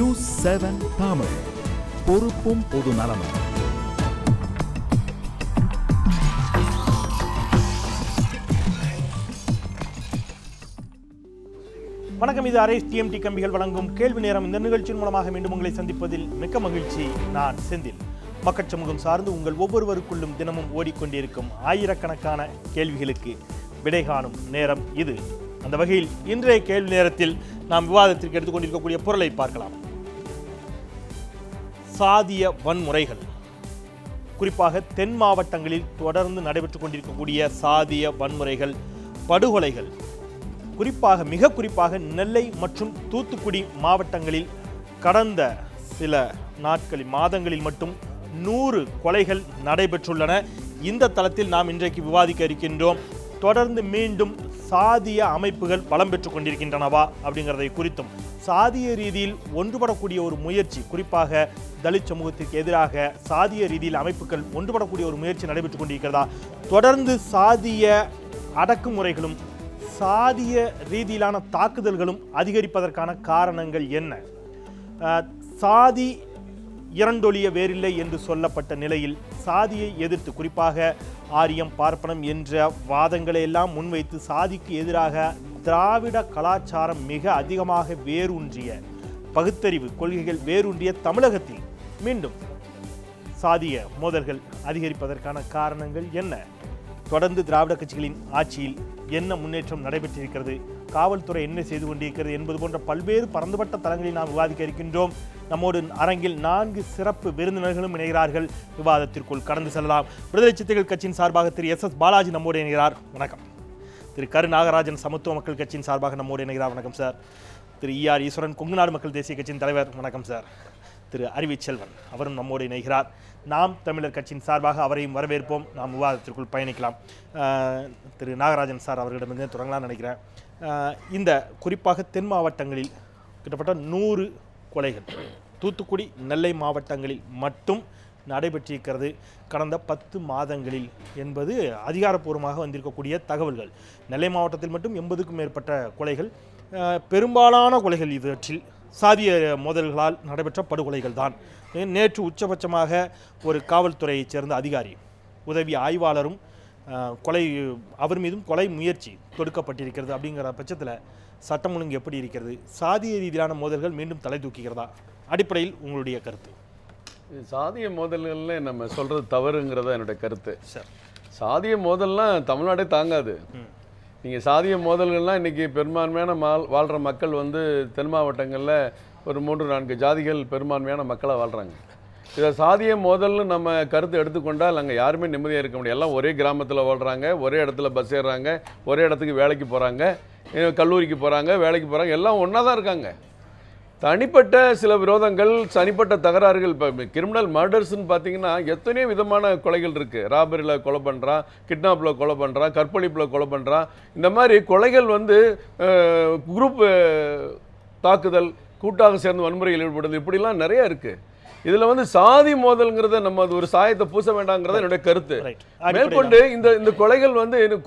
News 7 Tamil, பொறுப்பும் பொது நலமும். வணக்கம், இது அரைஸ் டிஎம்டி கம்பிகள் வழங்கும் கேள்வி நேரம். இந்த நிகழ்ச்சியின் மூலமாக மீண்டும் உங்களை சந்திப்பதில் மிக்க மகிழ்ச்சி. நான் செந்தில். மக்கள் சமூகம் சார்ந்து உங்கள் ஒவ்வொருவருக்குள்ளும் தினமும் ஓடிக்கொண்டிருக்கும் ஆயிரக்கணக்கான கேள்விகளுக்கு விடை காணும் நேரம் இது. அந்த வகையில் இன்றைய கேள்வி நேரத்தில் நாம் விவாதத்திற்கு எடுத்துக்கொண்டிருக்கக்கூடிய பொருளை பார்க்கலாம். சாதிய வன்முறைகள், குறிப்பாக தென் மாவட்டங்களில் தொடர்ந்து நடைபெற்றுக் கொண்டிருக்கக்கூடிய சாதிய வன்முறைகள், படுகொலைகள், மிக குறிப்பாக நெல்லை மற்றும் தூத்துக்குடி மாவட்டங்களில் கடந்த சில மாதங்களில் மட்டும் 100 கொலைகள் நடைபெற்றுள்ளன. இந்த தளத்தில் நாம் இன்றைக்கு விவாதிக்க இருக்கின்றோம். தொடர்ந்து மீண்டும் சாதிய அமைப்புகள் பலம் பெற்றுக் கொண்டிருக்கின்றனவா அப்படிங்கிறதை குறித்தும், சாதிய ரீதியில் ஒன்றுபடக்கூடிய ஒரு முயற்சி, குறிப்பாக தலித் சமூகத்திற்கு எதிராக சாதிய ரீதியில் அமைப்புகள் ஒன்றுபடக்கூடிய ஒரு முயற்சி நடைபெற்றுக் கொண்டிருக்கிறதா, தொடர்ந்து சாதிய அடக்குமுறைகளும் சாதிய ரீதியிலான தாக்குதல்களும் அதிகரிப்பதற்கான காரணங்கள் என்ன, சாதி இரண்டொழிய வேறில்லை என்று சொல்லப்பட்ட நிலையில் சாதியை எதிர்த்து, குறிப்பாக ஆரியம் பார்ப்பனம் என்ற வாதங்களை எல்லாம் முன்வைத்து சாதிக்கு எதிராக திராவிட கலாச்சாரம் மிக அதிகமாக வேரூன்றிய, பகுத்தறிவு கொள்கைகள் வேரூன்றிய தமிழகத்தில் மீண்டும் சாதிய மோதல்கள் அதிகரிப்பதற்கான காரணங்கள் என்ன, தொடர்ந்து திராவிட கட்சிகளின் ஆட்சியில் என்ன முன்னேற்றம் நடைபெற்றிருக்கிறது, காவல்துறை என்ன செய்து கொண்டிருக்கிறது என்பது போன்ற பல்வேறு பரந்துபட்ட தளங்களில் நாம் விவாதிக்க இருக்கின்றோம். நம்மோடு அரங்கில் 4 சிறப்பு விருந்தினர்களும் இணைகிறார்கள். விவாதத்திற்குள் கடந்து செல்லலாம். விடுதலை சிறுத்தைகள் கட்சியின் சார்பாக திரு எஸ் பாலாஜி நம்மோடு இணைகிறார். வணக்கம். திரு கரு நாகராஜன் சமத்துவ மக்கள் கட்சியின் சார்பாக நம்மோடு இணைகிறார். வணக்கம் சார். திரு ER ஈஸ்வரன் கொங்குநாடு மக்கள் தேசிய கட்சியின் தலைவர். வணக்கம் சார். திரு அறிவிச்செல்வன் அவரும் நம்மோடு இணைகிறார். நாம் தமிழர் கட்சியின் சார்பாக அவரையும் வரவேற்போம். நாம் விவாதத்திற்குள் பயணிக்கலாம். திரு நாகராஜன் சார் அவர்களிடமிருந்து தொடங்கலாம்னு நினைக்கிறேன். இந்த குறிப்பாக தென் மாவட்டங்களில் கிட்டத்தட்ட 100 கொலைகள் தூத்துக்குடி நெல்லை மாவட்டங்களில் மட்டும் நடைபெற்றிருக்கிறது கடந்த 10 மாதங்களில் என்பது அதிகாரப்பூர்வமாக வந்திருக்கக்கூடிய தகவல்கள். நெல்லை மாவட்டத்தில் மட்டும் 80க்கும் மேற்பட்ட கொலைகள், பெரும்பாலான கொலைகள் இவற்றில் சாதிய மோதல்களால் நடைபெற்ற படுகொலைகள் தான். நேற்று உச்சபட்சமாக ஒரு காவல்துறையைச் சேர்ந்த அதிகாரி, உதவி ஆய்வாளரும் அவர் மீதும் கொலை முயற்சி தொடுக்கப்பட்டிருக்கிறது. அப்படிங்கிற பட்சத்தில் சட்டம் ஒழுங்கு எப்படி இருக்கிறது? சாதிய ரீதியிலான மோதல்கள் மீண்டும் தலை தூக்குகிறதா? அடிப்படையில் உங்களுடைய கருத்து. சாதிய மோதல்கள்னு நம்ம சொல்கிறது தவறுங்கிறதா என்னுடைய கருத்து. சார், சாதிய மோதல்லாம் தமிழ்நாடே தாங்காது. நீங்கள் சாதிய மோதல்கள்லாம் இன்றைக்கி பெரும்பான்மையான வாழ்கிற மக்கள் தென் மாவட்டங்களில் ஒரு 3-4 ஜாதிகள் பெரும்பான்மையான மக்களாக வாழ்கிறாங்க. இதை சாதிய மோதல்னு நம்ம கருத்து எடுத்துக்கொண்டால் அங்கே யாருமே நிம்மதியாக இருக்க முடியாது. எல்லாம் ஒரே கிராமத்தில் வாழ்கிறாங்க, ஒரே இடத்துல பஸ் ஏறுறாங்க, ஒரே இடத்துக்கு வேலைக்கு போகிறாங்க, கல்லூரிக்கு போகிறாங்க, வேலைக்கு போகிறாங்க, எல்லாம் ஒன்றா தான் இருக்காங்க. தனிப்பட்ட சில விரோதங்கள், தனிப்பட்ட தகராறுகள், இப்போ கிரிமினல் மர்டர்ஸ்ன்னு பார்த்தீங்கன்னா எத்தனையோ விதமான கொலைகள் இருக்குது. ராபரியில் கொலை பண்ணுறான், கிட்னாப்பில் கொலை பண்ணுறான், கற்பழிப்பில் கொலை பண்ணுறான். இந்த மாதிரி கொலைகள் குரூப் தாக்குதல், கூட்டாக சேர்ந்து வன்முறையில் ஈடுபடுது, இப்படிலாம் நிறைய இருக்குது. இதில் சாதி மோதல்ங்கிறத நம்ம அது ஒரு சாயத்தை பூச வேண்டாங்கிறத என்னுடைய கருத்து. மேற்கொண்டு இந்த கொலைகள்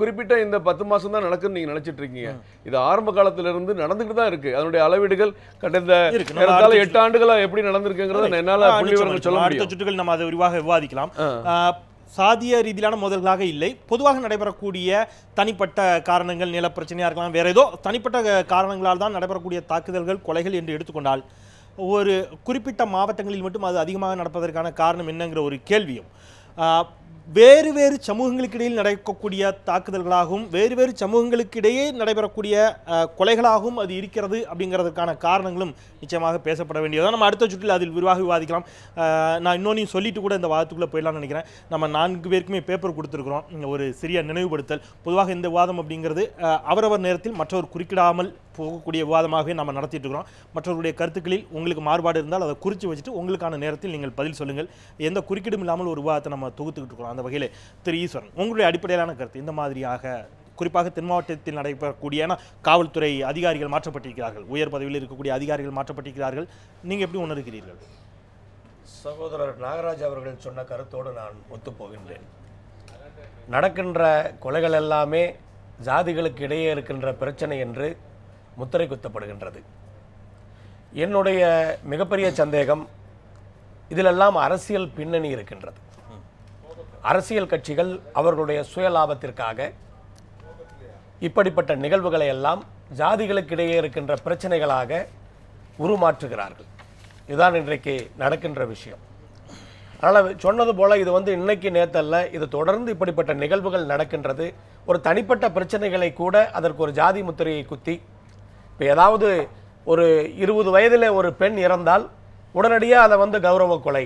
குறிப்பிட்ட இந்த 10 மாதம் தான் நடக்குன்னு நீங்கள் நினச்சிட்டு இருக்கீங்க. இது ஆரம்ப காலத்திலிருந்து நடந்துக்கிட்டு தான் இருக்குது. அதனுடைய அளவீடுகள் கடந்த 8 ஆண்டுகளாக எப்படி நடந்திருக்குங்கிறத என்னால் புள்ளிவிவரங்கள் சொல்ல முடியும். சுற்றுகள் நம்ம அதை விரிவாக விவாதிக்கலாம். சாதிய ரீதியிலான மோதல்களாக இல்லை, பொதுவாக நடைபெறக்கூடிய தனிப்பட்ட காரணங்கள், நிலப்பிரச்சனையாக இருக்கலாம், வேற ஏதோ தனிப்பட்ட காரணங்களால் தான் நடைபெறக்கூடிய தாக்குதல்கள், கொலைகள் என்று எடுத்துக்கொண்டால் ஒரு குறிப்பிட்ட மாவட்டங்களில் மட்டும் அது அதிகமாக நடப்பதற்கான காரணம் என்னங்கிற ஒரு கேள்வியும், வேறு வேறு சமூகங்களுக்கிடையில் நடக்கக்கூடிய தாக்குதல்களாகவும் வேறு வேறு சமூகங்களுக்கிடையே நடைபெறக்கூடிய கொலைகளாகவும் அது இருக்கிறது அப்படிங்கிறதுக்கான காரணங்களும் நிச்சயமாக பேசப்பட வேண்டியதான். நம்ம அடுத்த சுற்றில் அதில் விரிவாக விவாதிக்கலாம். நான் இன்னொன்றையும் சொல்லிட்டு கூட இந்த வாதத்துக்குள்ளே போயிடலாம்னு நினைக்கிறேன். நம்ம 4 பேருக்குமே பேப்பர் கொடுத்துருக்குறோம். ஒரு சிறிய நினைவுபடுத்தல். பொதுவாக இந்த விவாதம் அப்படிங்கிறது அவரவர் நேரத்தில் மற்றவர் குறுக்கிடாமல் போகக்கூடிய விவாதமாகவே நம்ம நடத்திட்டு இருக்கிறோம். மற்றவருடைய கருத்துக்களில் உங்களுக்கு மாறுபாடு இருந்தால் அதை குறித்து வச்சுட்டு உங்களுக்கான நேரத்தில் நீங்கள் பதில் சொல்லுங்கள். எந்த குறுக்கீடும் இல்லாமல் ஒரு விவாதத்தை நம்ம தொகுத்துக்கிட்டு இருக்கிறோம். அந்த வகையில் திரு ஈஸ்வரன், உங்களுடைய அடிப்படையிலான கருத்து இந்த மாதிரியாக, குறிப்பாக தென் மாவட்டத்தில் நடைபெறக்கூடிய காவல்துறை அதிகாரிகள் மாற்றப்பட்டிருக்கிறார்கள், உயர் பதவியில் இருக்கக்கூடிய அதிகாரிகள் மாற்றப்பட்டிருக்கிறார்கள், நீங்கள் எப்படி உணர்கிறீர்கள்? சகோதரர் நாகராஜ் அவர்கள் சொன்ன கருத்தோடு நான் ஒத்துப்போகின்றேன். நடக்கின்ற கொலைகள் எல்லாமே ஜாதிகளுக்கு இடையே இருக்கின்ற பிரச்சனை என்று முத்திரை குத்தப்படுகின்றது. என்னுடைய மிகப்பெரிய சந்தேகம் இதிலெல்லாம் அரசியல் பின்னணி இருக்கின்றது. அரசியல் கட்சிகள் அவர்களுடைய சுயலாபத்திற்காக இப்படிப்பட்ட நிகழ்வுகளை எல்லாம் ஜாதிகளுக்கிடையே இருக்கின்ற பிரச்சனைகளாக உருமாற்றுகிறார்கள். இதுதான் இன்றைக்கு நடக்கின்ற விஷயம். அதனால் சொன்னது போல இது இன்னைக்கு நேத்தல்ல, இது தொடர்ந்து இப்படிப்பட்ட நிகழ்வுகள் நடக்கின்றது. ஒரு தனிப்பட்ட பிரச்சனைகளை கூட அதற்கு ஒரு ஜாதி முத்திரையை குத்தி, இப்போ ஏதாவது ஒரு 20 வயதில் ஒரு பெண் இறந்தால் உடனடியாக அதை கௌரவ கொலை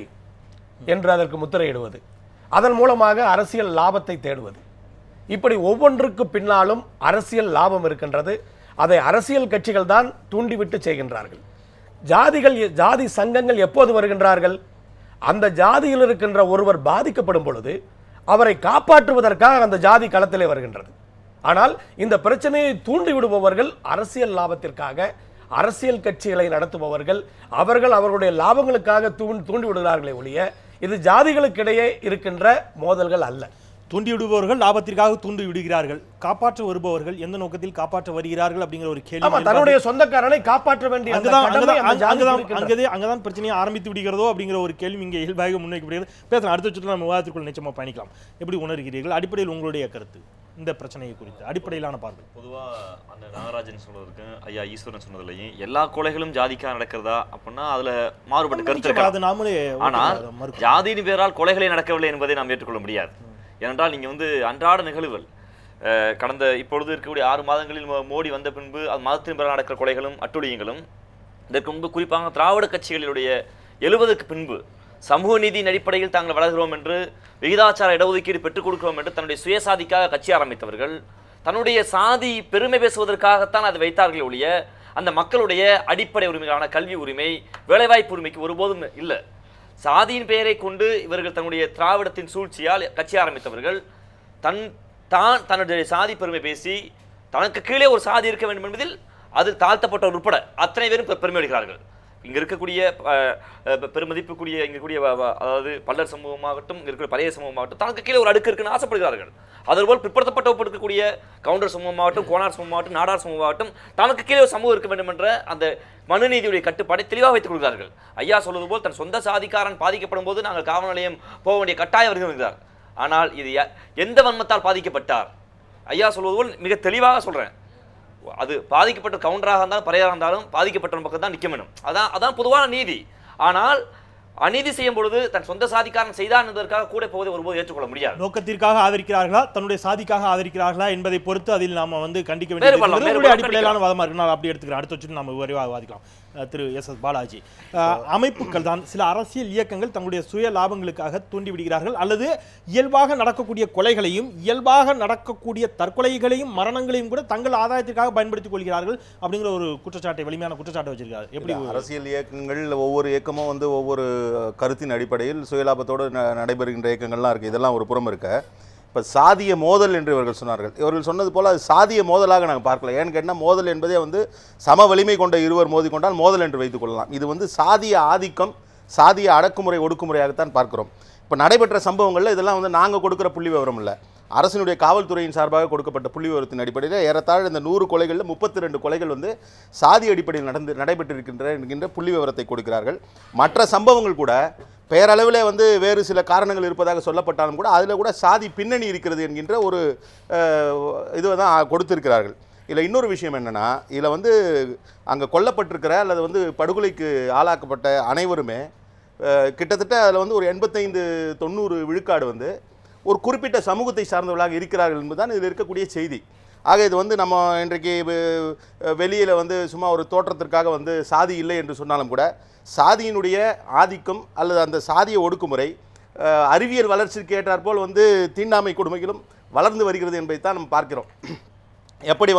என்று அதற்கு முத்திரையிடுவது, அதன் மூலமாக அரசியல் லாபத்தை தேடுவது, இப்படி ஒவ்வொன்றுக்கு பின்னாலும் அரசியல் லாபம் இருக்கின்றது. அதை அரசியல் கட்சிகள் தான் தூண்டிவிட்டு செய்கின்றார்கள். ஜாதி சங்கங்கள் எப்போது வருகின்றார்கள்? அந்த ஜாதியில் இருக்கின்ற ஒருவர் பாதிக்கப்படும் பொழுது அவரை காப்பாற்றுவதற்காக அந்த ஜாதி களத்திலே வருகின்றது. ஆனால் இந்த பிரச்சனையை தூண்டி விடுபவர்கள் அரசியல் லாபத்திற்காக அரசியல் கட்சிகளை நடத்துபவர்கள், அவர்கள் அவர்களுடைய லாபங்களுக்காக தூண்டி விடுகிறார்களே ஒழிய இது ஜாதிகளுக்கிடையே இருக்கின்ற மோதல்கள் அல்ல. தூண்டி விடுபவர்கள் லாபத்திற்காக தூண்டி விடுகிறார்கள், காப்பாற்ற வருபவர்கள் எந்த நோக்கத்தில் காப்பாற்ற வருகிறார்கள் அப்படிங்கிற ஒரு கேள்வி. தன்னுடைய சொந்தக்காரனை காப்பாற்ற வேண்டிய அங்கதான் பிரச்சனையை ஆரம்பித்து விடுகிறதோ அப்படிங்கிற ஒரு கேள்வி இங்கே இயல்பாக முன்வைக்கப்படுகிறது. பேசலாம், அடுத்த சுற்று நம்ம விவாதத்திற்குள் நிச்சயமா பயணிக்கலாம். எப்படி உணர்கிறீர்கள்? அடிப்படையில் உங்களுடைய கருத்து இந்த பிரச்சனையை குறித்து அடிப்படையிலான பார்வை. பொதுவாக அந்த நாகராஜன் சொன்னதுக்கு ஐயா ஈஸ்வரன் சொன்னதுலையும் எல்லா கொலைகளும் ஜாதிக்காக நடக்கிறதா அப்படின்னா அதுல மாறுபட்ட கருத்து இருக்கு. ஆனால் ஜாதியின் பேரால் கொலைகளை நடக்கவில்லை என்பதை நாம் ஏற்றுக்கொள்ள முடியாது. ஏனென்றால் நீங்கள் அன்றாட நிகழ்வுகள் கடந்த இப்பொழுது இருக்கக்கூடிய 6 மாதங்களில் மோடி வந்த பின்பு அது மதத்தின் பிறகு நடக்கிற கொலைகளும் அட்டுழியங்களும், இதற்கு முன்பு குறிப்பாக திராவிட கட்சிகளினுடைய 70க்கு பின்பு சமூக நீதியின் அடிப்படையில் தாங்கள் வளர்கிறோம் என்று, விகிதாச்சார இடஒதுக்கீடு பெற்றுக் கொடுக்கிறோம் என்று தன்னுடைய சுயசாதிக்காக கட்சி ஆரம்பித்தவர்கள் தன்னுடைய சாதி பெருமை பேசுவதற்காகத்தான் அதை வைத்தார்கள் ஒழிய அந்த மக்களுடைய அடிப்படை உரிமைகளான கல்வி உரிமை, வேலைவாய்ப்பு உரிமைக்கு ஒருபோதும் இல்லை. சாதியின் பெயரை கொண்டு இவர்கள் தன்னுடைய திராவிடத்தின் சூழ்ச்சியால் கட்சி ஆரம்பித்தவர்கள் தன்னுடைய சாதி பெருமை பேசி தனக்கு கீழே ஒரு சாதி இருக்க வேண்டும் என்பதில் அதில் தாழ்த்தப்பட்டவர் உட்பட அத்தனை பேரும் பெருமை அடைகிறார்கள். இங்கே இருக்கக்கூடிய பெருமதிப்புக்கூடிய இங்கே கூடிய அதாவது பல்லர் சமூகமாகட்டும், இங்கே இருக்கிற பழைய சமூகமாகட்டும் தனக்கு கீழே ஒரு அடுக்கு இருக்குன்னு ஆசைப்படுகிறார்கள். அதுபோல் பிற்படுத்தப்பட்ட இருக்கக்கூடிய கவுண்டர் சமூகமாகட்டும், கோனார் சமூகமாகட்டும், நாடார் சமூகமாகட்டும் தனக்கு கீழே ஒரு சமூகம் இருக்க வேண்டும் என்ற அந்த மனுநீதியுடைய கட்டுப்பாடை தெளிவாக வைத்துக் கொள்கிறார்கள். ஐயா சொல்வது போல் தன் சொந்த சாதிக்காரன் பாதிக்கப்படும் போது நாங்கள் காவல் நிலையம் போக வேண்டிய கட்டாயம் வருகிறார். ஆனால் இது எந்த வன்மத்தால் பாதிக்கப்பட்டார்? ஐயா சொல்வது போல் மிக தெளிவாக சொல்றேன், அது பாதிக்கப்பட்ட கவுண்டராக இருந்தாலும் பறையாக இருந்தாலும் பாதிக்கப்பட்ட பக்கம் தான் நிற்க வேண்டும். அதான் பொதுவான நீதி. ஆனால் அநீதி செய்யும் பொழுது தன் சொந்த சாதிக்காரன் செய்தான் என்பதற்காக கூட போவதை ஒருபோது ஏற்றுக்கொள்ள முடியாது. நோக்கத்திற்காக ஆதரிக்கிறார்களா, தன்னுடைய சாதிக்காக ஆதரிக்கிறார்களா என்பதை பொறுத்து அதில் நாம கண்டிக்க வேண்டிய அடிப்படையிலான வாதமா இருக்கு. நான் அப்படி எடுத்துக்கிறேன். அடுத்த வச்சு நம்ம விரிவாக வாதிக்கலாம். திரு எஸ்.எஸ். பாலாஜி, அமைப்புகள் தான், சில அரசியல் இயக்கங்கள் தங்களுடைய சுய லாபங்களுக்காக தூண்டி விடுகிறார்கள், அல்லது இயல்பாக நடக்கக்கூடிய கொலைகளையும் இயல்பாக நடக்கக்கூடிய தற்கொலைகளையும் மரணங்களையும் கூட தங்கள் ஆதாயத்திற்காக பயன்படுத்திக் கொள்கிறார்கள் அப்படிங்கிற ஒரு குற்றச்சாட்டை, வலிமையான குற்றச்சாட்டை வச்சிருக்காரு. எப்படி அரசியல் இயக்கங்கள் ஒவ்வொரு இயக்கமும் ஒவ்வொரு கருத்தின் அடிப்படையில் சுயலாபத்தோடு நடைபெறுகின்ற இயக்கங்கள்லாம் இருக்குது. இதெல்லாம் ஒரு புறம் இருக்க, இப்போ சாதிய மோதல் என்று இவர்கள் சொன்னார்கள். இவர்கள் சொன்னது போல் அது சாதிய மோதலாக நாங்கள் பார்க்கல. ஏன்னு கேட்டால் மோதல் என்பதே சம வலிமை கொண்ட இருவர் மோதி கொண்டால் மோதல் என்று வைத்துக் கொள்ளலாம். இது சாதிய ஆதிக்கம், சாதிய அடக்குமுறை ஒடுக்குமுறையாகத்தான் பார்க்கிறோம். இப்போ நடைபெற்ற சம்பவங்களில் இதெல்லாம் நாங்கள் கொடுக்குற புள்ளி விவரம் இல்லை, அரசினுடைய காவல்துறையின் சார்பாக கொடுக்கப்பட்ட புள்ளி விவரத்தின் அடிப்படையில் ஏறத்தாழ இந்த 100 கொலைகளில் 32 கொலைகள் சாதி அடிப்படையில் நடைபெற்றிருக்கின்ற என்கின்ற புள்ளி விவரத்தை கொடுக்கிறார்கள். மற்ற சம்பவங்கள் கூட பெயரளவில் வேறு சில காரணங்கள் இருப்பதாக சொல்லப்பட்டாலும் கூட அதில் கூட சாதி பின்னணி இருக்கிறது என்கின்ற ஒரு இதுவை தான் கொடுத்திருக்கிறார்கள். இதில் இன்னொரு விஷயம் என்னென்னா, இதில் அங்கே கொல்லப்பட்டிருக்கிற அல்லது படுகொலைக்கு ஆளாக்கப்பட்ட அனைவருமே கிட்டத்தட்ட அதில் ஒரு 85-90 விழுக்காடு ஒரு குறிப்பிட்ட சமூகத்தை சார்ந்தவர்களாக இருக்கிறார்கள் என்பதுதான் இதில் இருக்கக்கூடிய செய்தி. ஆக இது நம்ம இன்றைக்கு வெளியில் சும்மா ஒரு தோற்றத்திற்காக சாதி இல்லை என்று சொன்னாலும் கூட சாதியினுடைய ஆதிக்கம் அல்லது அந்த சாதிய ஒடுக்குமுறை அறிவியல் வளர்ச்சிக்கு ஏற்றாற்போல் தீண்டாமை கொடுமைகளும் வளர்ந்து வருகிறது என்பதை தான் நம்ம பார்க்கிறோம். எப்படி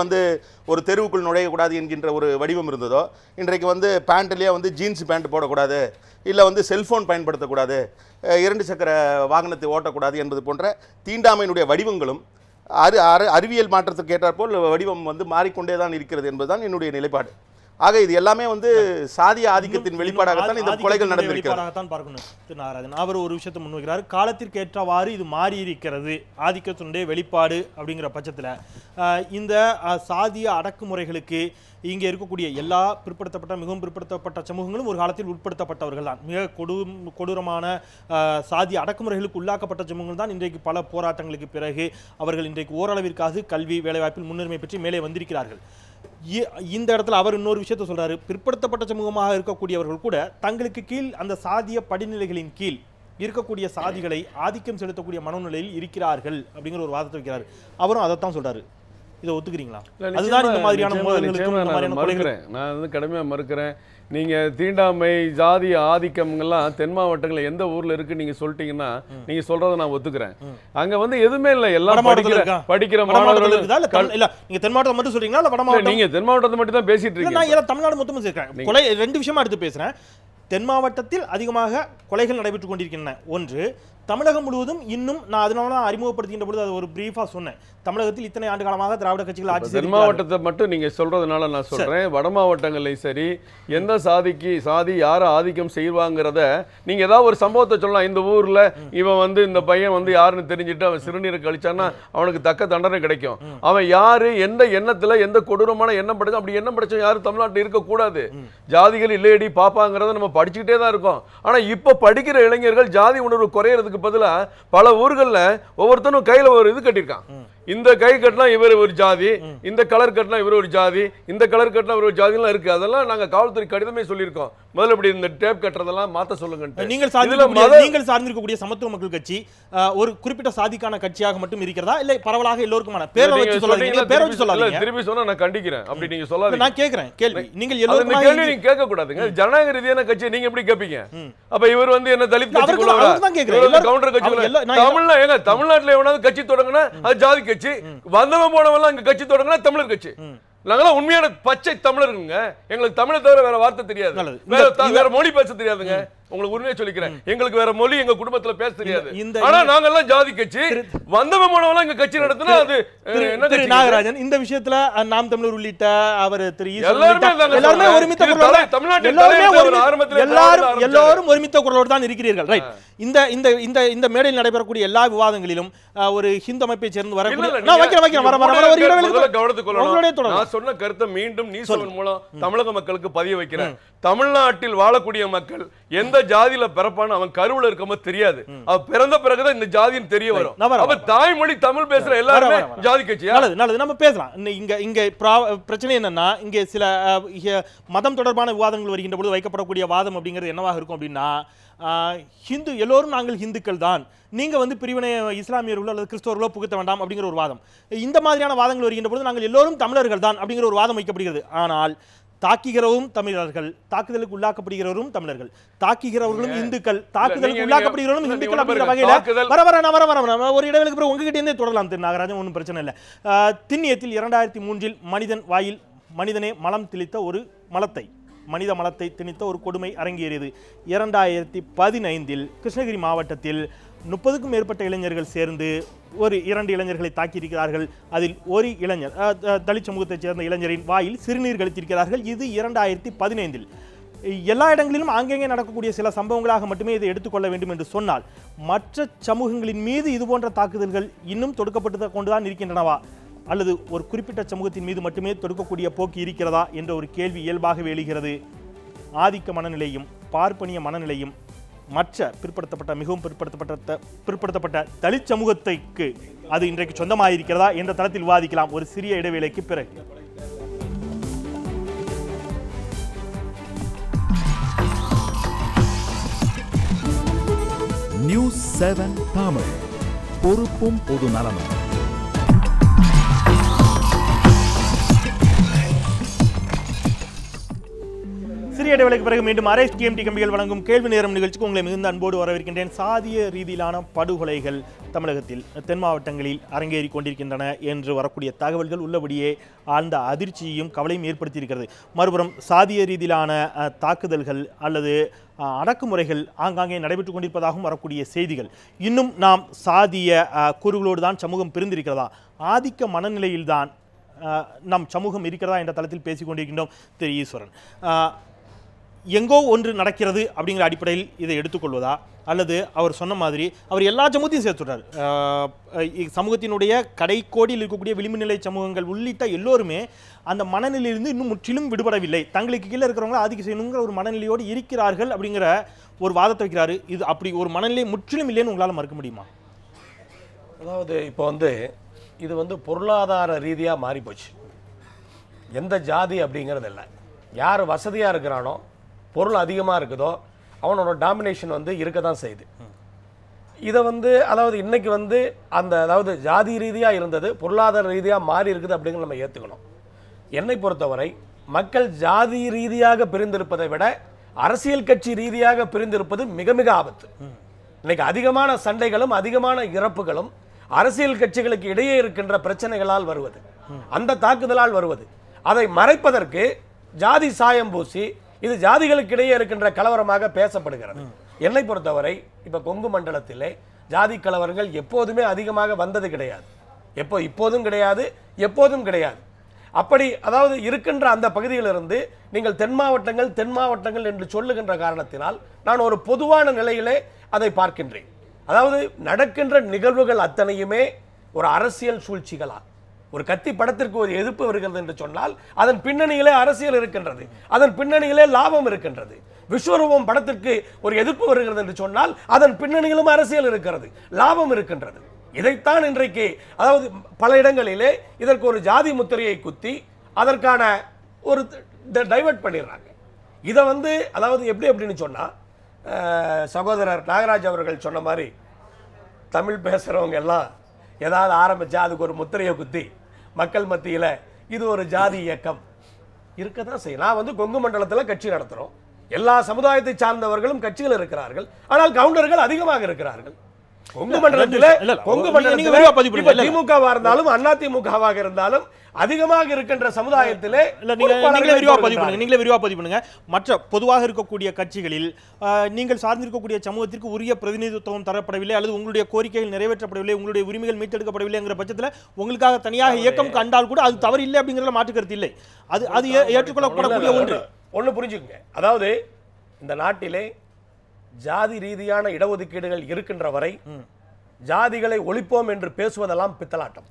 ஒரு தெருவுக்குள் நுழையக்கூடாது என்கின்ற ஒரு வடிவம் இருந்ததோ, இன்றைக்கு பேண்ட்லேயே ஜீன்ஸ் பேண்ட் போடக்கூடாது, இல்லை செல்ஃபோன் பயன்படுத்தக்கூடாது, 2 சக்கர வாகனத்தை ஓட்டக்கூடாது என்பது போன்ற தீண்டாமையினுடைய வடிவங்களும் அறிவியல் மாற்றத்துக்கு ஏற்றாற்போல் வடிவம் மாறிக்கொண்டே தான் இருக்கிறது என்பதுதான் என்னுடைய நிலைப்பாடு. ஆக இது எல்லாமே வந்து சாதிய ஆதிக்கத்தின் வெளிப்பாடாகத்தான் இந்த கொலைகள் நடந்திருக்கிறது. பார்க்கணும் திரு நாகராஜன் அவர் ஒரு விஷயத்தை முன்வைக்கிறார். காலத்திற்கு ஏற்றவாறு இது மாறி இருக்கிறது, ஆதிக்கத்தினுடைய வெளிப்பாடு அப்படிங்கிற பட்சத்தில் இந்த சாதிய அடக்குமுறைகளுக்கு இங்கே இருக்கக்கூடிய எல்லா பிற்படுத்தப்பட்ட மிகவும் பிற்படுத்தப்பட்ட சமூகங்களும் ஒரு காலத்தில் உட்படுத்தப்பட்டவர்கள் தான். மிக கொடூரமான சாதிய அடக்குமுறைகளுக்கு உள்ளாக்கப்பட்ட சமூகங்கள் தான் இன்றைக்கு பல போராட்டங்களுக்கு பிறகு அவர்கள் இன்றைக்கு ஓரளவிற்காக கல்வி வேலைவாய்ப்பில் முன்னுரிமை பெற்று மேலே வந்திருக்கிறார்கள். இந்த இடத்துல அவர் இன்னொரு விஷயத்தை சொல்றாரு, பிற்படுத்தப்பட்ட சமூகமாக இருக்கக்கூடியவர்கள் கூட தங்களுக்கு கீழ் அந்த சாதிய படிநிலைகளின் கீழ் இருக்கக்கூடிய சாதிகளை ஆதிக்கம் செலுத்தக்கூடிய மனநிலையில் இருக்கிறார்கள் அப்படிங்கிற ஒரு வாதத்தை வைக்கிறார். அவரும் அதைத்தான் சொல்றாரு. இதை ஒத்துக்கிறீங்களா? அதுதான் இந்த மாதிரியான நான் வந்து கடுமையா மறுக்கிறேன். நீங்க தீண்டாமை ஜாதி ஆதிக்கம்லாம் தென் மாவட்டங்கள் எந்த ஊர்ல இருக்கு நீங்க சொல்லிட்டீங்கன்னா நீங்க சொல்றதை நான் ஒத்துக்கிறேன். அங்க வந்து எதுவுமே இல்ல, எல்லாம் படிக்கிற மாணவர்கள் இல்ல. நீங்க தென் மாவட்டம் மட்டும் சொல்றீங்களா இல்ல வட மாவட்டம்? நீங்க தென் மாவட்டத்தை மட்டும் தான் பேசிட்டு இருக்கீங்க. நான் எல்லாம் தமிழ்நாடு மொத்தமும் சேர்க்கிறேன். கொலை ரெண்டு விஷயமா எடுத்து பேசுறேன். தென் மாவட்டத்தில் அதிகமாக கொலைகள் நடைபெற்றுக் கொண்டிருக்கின்றன. ஒன்று, தமிழகம் முழுவதும் இன்னும் நான் அதனால தான் அறிமுகப்படுத்துகின்ற பொழுது அது ஒரு பிரீஃபா சொன்னேன். தமிழகத்தில் இத்தனை ஆண்டு காலமாக திராவிட கட்சிகள் ஆட்சி தென் மாவட்டத்தை மட்டும் நீங்க சொல்றதுனால நான் சொல்றேன், வட மாவட்டங்கள்லையும் சரி எந்த சாதி யாரை ஆதிக்கம் செய்வாங்கிறத நீங்க ஏதாவது ஒரு சம்பவத்தை சொல்லலாம். இந்த ஊர்ல இவன் வந்து இந்த பையன் வந்து யாருன்னு தெரிஞ்சுட்டு அவன் சிறுநீரை கழிச்சான்னா அவனுக்கு தக்க தண்டனை கிடைக்கும். அவன் யாரு எந்த எண்ணத்துல எந்த கொடூரமான எண்ணம் படைச்சா, அப்படி எண்ணம் படைச்ச யாரும் தமிழ்நாட்டில் இருக்கக்கூடாது. ஜாதிகள் இல்லையடி பாப்பாங்கிறத நம்ம படிச்சுக்கிட்டே தான் இருக்கோம். ஆனா இப்ப படிக்கிற இளைஞர்கள் ஜாதி உணர்வு குறையறதுக்கு பதிலா பல ஊர்கள்ல ஒவ்வொருத்தனும் கையில ஒரு இது கட்டிருக்கான். இந்த கை கட்டினா இவர் ஒரு ஜாதி, இந்த கலர் கட்டினா இவர் ஒரு ஜாதி, இந்த கலர் கட்டினா இவர் ஒரு ஜாதிலாம் இருக்கு. அதெல்லாம் நாங்க காவல்துறை கடிதமே சொல்லியிருக்கோம். முதல்ல இப்படி இந்த டேப் கட்டுறதெல்லாம் மாத்த சொல்லுங்க. நீங்கள் சார்ந்திருக்கக்கூடிய சமத்துவ மக்கள் கட்சி ஒரு குறிப்பிட்ட சாதிக்கான கட்சியாக மட்டும் இருக்கிறதா இல்ல பரவலாக எல்லோருக்குமான? பேரை வச்சு சொல்லாதீங்க. திருப்பி சொன்னா நான் கண்டிக்கிறேன். அப்படி நீங்க சொல்லாதீங்க. நான் கேக்குறேன் கேள்வி. நீங்கள் எல்லாரும் கேள்வி நீங்க கேட்க கூடாதுங்க. ஜனநாயக ரீதியான கட்சி நீங்க எப்படி கேட்பீங்க? அப்ப இவர் வந்து என்ன தலித் கட்சிக்குள்ள கவுண்டர் கட்சிக்குள்ள தமிழ்நாட்டுல எவனாவது கட்சி தொடங்கினா அது ஜாதி கட்சி, வந்தவன் போனவெல்லாம் அங்க கட்சி தொடங்கினா தமிழர் கட்சி. நாங்களாம் உண்மையான பச்சை தமிழருங்க. எங்களுக்கு தமிழை தவிர வேற வார்த்தை தெரியாது, வேற மொழி பேச தெரியாதுங்க. உங்களுக்கு உண்மையை சொல்லிக்கிறேன், எங்களுக்கு வேற மொழி எங்க குடும்பத்துல பேச தெரியாது. ஆனா நாங்க எல்லாம் ஜாதி கட்சி, வந்தவன் போனவெல்லாம் எங்க கட்சி நடத்தினா அது என்ன கட்சி? நாகராஜன் இந்த விஷயத்துல நாம் தமிழர் உள்ளிட்ட அவர் எல்லாரும் ஒருமித்த குரலோடு தான் இருக்கிறீர்கள். ரைட். இந்த மேடையில் நடைபெறக்கூடிய எல்லா விவாதங்களிலும் ஒரு ஹிந்து அமைப்பை சேர்ந்து வரக்கூடிய நான் சொன்ன கருத்தை மீண்டும் நீ சொல்வதன் மூலம் தமிழக மக்களுக்கு பதிய வைக்கிறேன். தமிழ்நாட்டில் வாழக்கூடிய மக்கள் எந்த ஜாதியில பிறப்பான்னு அவன் கருவுல இருக்கும்போது தெரியாது. அவன் பிறந்த பிறகுதான் இந்த ஜாதின்னு தெரிய வரும். அப்ப தாய்மொழி தமிழ் பேசுற எல்லாருமே ஜாதி கட்சியா? நல்லது, நம்ம பேசலாம். இங்க பிரச்சனை என்னன்னா, இங்க சில மதம் தொடர்பான விவாதங்கள் வருகின்ற பொழுது வைக்கப்படக்கூடிய வாதம் அப்படிங்கிறது என்னவாக இருக்கும் அப்படின்னா, ஹிந்து எல்லோரும் நாங்கள் ஹிந்துக்கள் தான், நீங்க வந்து பிரிவினை இஸ்லாமியர்களோ அல்லது கிறிஸ்தவர்களோ புகுத்த வேண்டாம் அப்படிங்கிற ஒரு வாதம். இந்த மாதிரியான வாதங்கள் வருகின்ற பொழுது நாங்கள் எல்லோரும் தமிழர்கள் தான் அப்படிங்கிற ஒரு வாதம் வைக்கப்படுகிறது. ஆனால் தாக்குகிறவரும் தமிழர்கள், தாக்குதலுக்கு உள்ளாக்கப்படுகிறவரும் தமிழர்கள், தாக்குகிறவர்களும் இந்துக்கள், தாக்குதலுக்கு உள்ளாக்கப்படுகிறவரும் இந்துக்கள் அப்படிங்கிற வகையில் ஒரு இடைவெளிக்கு பிறகு உங்ககிட்ட இருந்தே தொடரலாம் திரு நாகராஜன், ஒன்றும் பிரச்சனை இல்லை. திண்ணியத்தில் 2003 மனிதன் வாயில் மனிதனே மலம் திணித்த ஒரு மலத்தை மனித மலத்தை திணித்த ஒரு கொடுமை அரங்கேறியது. 2015 கிருஷ்ணகிரி மாவட்டத்தில் 30க்கும் மேற்பட்ட இளைஞர்கள் சேர்ந்து 2 இளைஞர்களை தாக்கியிருக்கிறார்கள். அதில் ஒரு இளைஞர் தலித் சமூகத்தைச் சேர்ந்த இளைஞரின் வாயில் சிறுநீர் கழித்திருக்கிறார்கள். இது 2015. எல்லா இடங்களிலும் ஆங்கங்கே நடக்கக்கூடிய சில சம்பவங்களாக மட்டுமே இதை எடுத்துக்கொள்ள வேண்டும் என்று சொன்னால், மற்ற சமூகங்களின் மீது இதுபோன்ற தாக்குதல்கள் இன்னும் தொடுக்கப்பட்டு கொண்டுதான் இருக்கின்றனவா, அல்லது ஒரு குறிப்பிட்ட சமூகத்தின் மீது மட்டுமே தொடுக்கக்கூடிய போக்கு இருக்கிறதா என்ற ஒரு கேள்வி இயல்பாகவே எழுகிறது. ஆதிக்க மனநிலையும் பார்ப்பனிய மனநிலையும் மற்ற மிகவும் பிற்படுத்தப்பட்ட தலித் சமூகத்திற்கு அது இன்றைக்கு சொந்தமாக இருக்கிறதா என்ற தளத்தில் விவாதிக்கலாம் ஒரு சிறிய இடைவேளைக்கு பிறகு. நியூஸ் 7 தமிழ், பொறுப்பும் பொது நலமும். சிறிய இடைவேளைக்கு பிறகு மீண்டும் அரேஸ் டிஎம்டி கம்பிகள் வழங்கும் கேள்வி நேரம் நிகழ்ச்சிக்கு உங்களை மிகுந்த அன்போடு வரவேற்கின்றேன். சாதிய ரீதியிலான படுகொலைகள் தமிழகத்தில் தென் மாவட்டங்களில் அரங்கேறி கொண்டிருக்கின்றன என்று வரக்கூடிய தகவல்கள் உள்ளபடியே ஆழ்ந்த அதிர்ச்சியையும் கவலையும் ஏற்படுத்தியிருக்கிறது. மறுபுறம் சாதிய ரீதியிலான தாக்குதல்கள் அல்லது அடக்குமுறைகள் ஆங்காங்கே நடைபெற்றுக் கொண்டிருப்பதாகவும் வரக்கூடிய செய்திகள். இன்னும் நாம் சாதிய கூறுகளோடு தான் சமூகம் பிரிந்திருக்கிறதா, ஆதிக்க மனநிலையில்தான் நம் சமூகம் இருக்கிறதா என்ற தளத்தில் பேசிக் கொண்டிருக்கின்றோம் திரு ஈஸ்வரன். எங்கோ ஒன்று நடக்கிறது அப்படிங்கிற அடிப்படையில் இதை எடுத்துக்கொள்வதா, அல்லது அவர் சொன்ன மாதிரி அவர் எல்லா சமூகத்தையும் சேர்த்துட்டார், சமூகத்தினுடைய கடைக்கோடியில் இருக்கக்கூடிய விளிம்பு நிலை சமூகங்கள் உள்ளிட்ட எல்லோருமே அந்த மனநிலையிலிருந்து இன்னும் முற்றிலும் விடுபடவில்லை, தங்களுக்கு கீழே இருக்கிறவங்கள ஆதிக்கம் செய்யணுங்கிற ஒரு மனநிலையோடு இருக்கிறார்கள் அப்படிங்கிற ஒரு வாதத்தை வைக்கிறாரு. இது அப்படி ஒரு மனநிலை முற்றிலும் இல்லைன்னு உங்களால் மறுக்க முடியுமா? அதாவது இப்போ இது பொருளாதார ரீதியாக மாறி போச்சு. எந்த ஜாதி அப்படிங்கிறது இல்லை, யார் வசதியாக இருக்கிறானோ பொருள் அதிகமாக இருக்குதோ அவனோட டாமினேஷன் இருக்க தான் செய்யுது. இதை அதாவது இன்னைக்கு அதாவது ஜாதி ரீதியாக இருந்தது பொருளாதார ரீதியாக மாறி இருக்குது அப்படிங்கிறத நம்ம ஏற்றுக்கணும். என்னை பொறுத்தவரை மக்கள் ஜாதி ரீதியாக பிரிந்திருப்பதை விட அரசியல் கட்சி ரீதியாக பிரிந்திருப்பது மிக மிக ஆபத்து. இன்னைக்கு அதிகமான சண்டைகளும் அதிகமான இறப்புகளும் அரசியல் கட்சிகளுக்கு இடையே இருக்கின்ற பிரச்சனைகளால் வருவது, அந்த தாக்குதலால் வருவது. அதை மறைப்பதற்கு ஜாதி சாயம் பூசி இது ஜாதிகளுக்கு இடையே இருக்கின்ற கலவரமாக பேசப்படுகிறது. என்னை பொறுத்தவரை இப்ப கொங்கு மண்டலத்திலே ஜாதி கலவரங்கள் எப்போதுமே அதிகமாக வந்தது கிடையாது, இப்போதும் கிடையாது, எப்போதும் கிடையாது. அப்படி அதாவது இருக்கின்ற அந்த பகுதியிலிருந்து நீங்கள் தென் மாவட்டங்கள் என்று சொல்லுகின்ற காரணத்தினால் நான் ஒரு பொதுவான நிலையிலே அதை பார்க்கின்றேன். அதாவது நடக்கின்ற நிகழ்வுகள் அத்தனையுமே ஒரு அரசியல் சூழ்ச்சிகளா, ஒரு கத்தி படத்திற்கு ஒரு எதிர்ப்பு வருகிறது என்று சொன்னால் அதன் பின்னணியிலே அரசியல் இருக்கின்றது, அதன் பின்னணியிலே லாபம் இருக்கின்றது. விஸ்வரூபம் படத்திற்கு ஒரு எதிர்ப்பு வருகிறது என்று சொன்னால் அதன் பின்னணியிலும் அரசியல் இருக்கிறது, லாபம் இருக்கின்றது. இதைத்தான் இன்றைக்கு அதாவது பல இடங்களிலே இதற்கு ஒரு ஜாதி முத்திரையை குத்தி அதற்கான ஒரு டைவர்ட் பண்ணிடுறாங்க. இதை அதாவது எப்படி அப்படின்னு சொன்னா சகோதரர் நாகராஜ் அவர்கள் சொன்ன மாதிரி தமிழ் பேசுறவங்க எல்லாம் ஏதாவது ஆரம்பிச்சா அதுக்கு ஒரு முத்திரையை குத்தி மக்கள் மத்தியில இது ஒரு ஜாதி இயக்கம் இருக்கதான் செய்யும். நான் கொங்கு மண்டலத்தில் கட்சி நடத்துறோம், எல்லா சமுதாயத்தை சார்ந்தவர்களும் கட்சிகள் இருக்கிறார்கள், ஆனால் கவுண்டர்கள் அதிகமாக இருக்கிறார்கள். கொங்கு மண்டலத்தில் திமுகவா இருந்தாலும் அதிமுகவாக இருந்தாலும் அதிகமாக இருக்கின்ற சமுதாயத்திலே நீங்களே விரிவா பதிவு பண்ணுங்க. மற்ற பொதுவாக இருக்கக்கூடிய கட்சிகளில் நீங்கள் சார்ந்திருக்கக்கூடிய சமூகத்திற்கு உரிய பிரதிநிதித்துவம் தரப்படவில்லை, அல்லது உங்களுடைய கோரிக்கைகள் நிறைவேற்றப்படவில்லை, உங்களுடைய உரிமைகள் மீட்டெடுக்கப்படவில்லைங்கிற பட்சத்தில் உங்களுக்காக தனியாக இயக்கம் கண்டால் கூட அது தவறு இல்லை அப்படிங்கிறத மாற்று கருத்து இல்லை, அது ஏற்றுக்கொள்ளப்படக்கூடிய ஒன்று புரிஞ்சுக்கங்க. அதாவது இந்த நாட்டிலே ஜாதி ரீதியான இடஒதுக்கீடுகள் இருக்கின்ற வரை ஜாதிகளை ஒழிப்போம் என்று பேசுவதெல்லாம் பித்தலாட்டம்.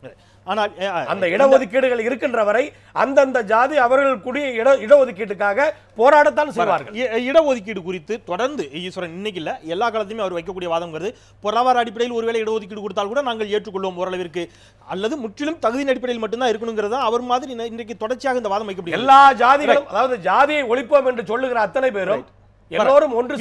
ஆனால் அந்த இடஒதுக்கீடுகள் இருக்கின்ற வரை அந்தந்த ஜாதி அவர்களுக்குரிய இடஒதுக்கீட்டுக்காக போராடத்தான் செய்வார்கள். இடஒதுக்கீடு குறித்து தொடர்ந்து ஈஸ்வரன் இன்னைக்கு இல்ல எல்லா காலத்தையுமே அவர் வைக்கக்கூடிய வாதம்ங்கிறது பொருளாதார அடிப்படையில் ஒருவேளை இடஒதுக்கீடு கொடுத்தால் கூட நாங்கள் ஏற்றுக்கொள்வோம் ஓரளவிற்கு, அல்லது முற்றிலும் தகுதியின் அடிப்படையில் மட்டும்தான் இருக்கணுங்கிறதா அவர் மாதிரி இன்றைக்கு தொடர்ச்சியாக இந்த வாதம் வைக்கப்படுகிறது. எல்லா ஜாதிகளும் அதாவது ஜாதியை ஒழிப்போம் என்று சொல்லுகிற அத்தனை பேரும் எல்லோரும் ஒன்று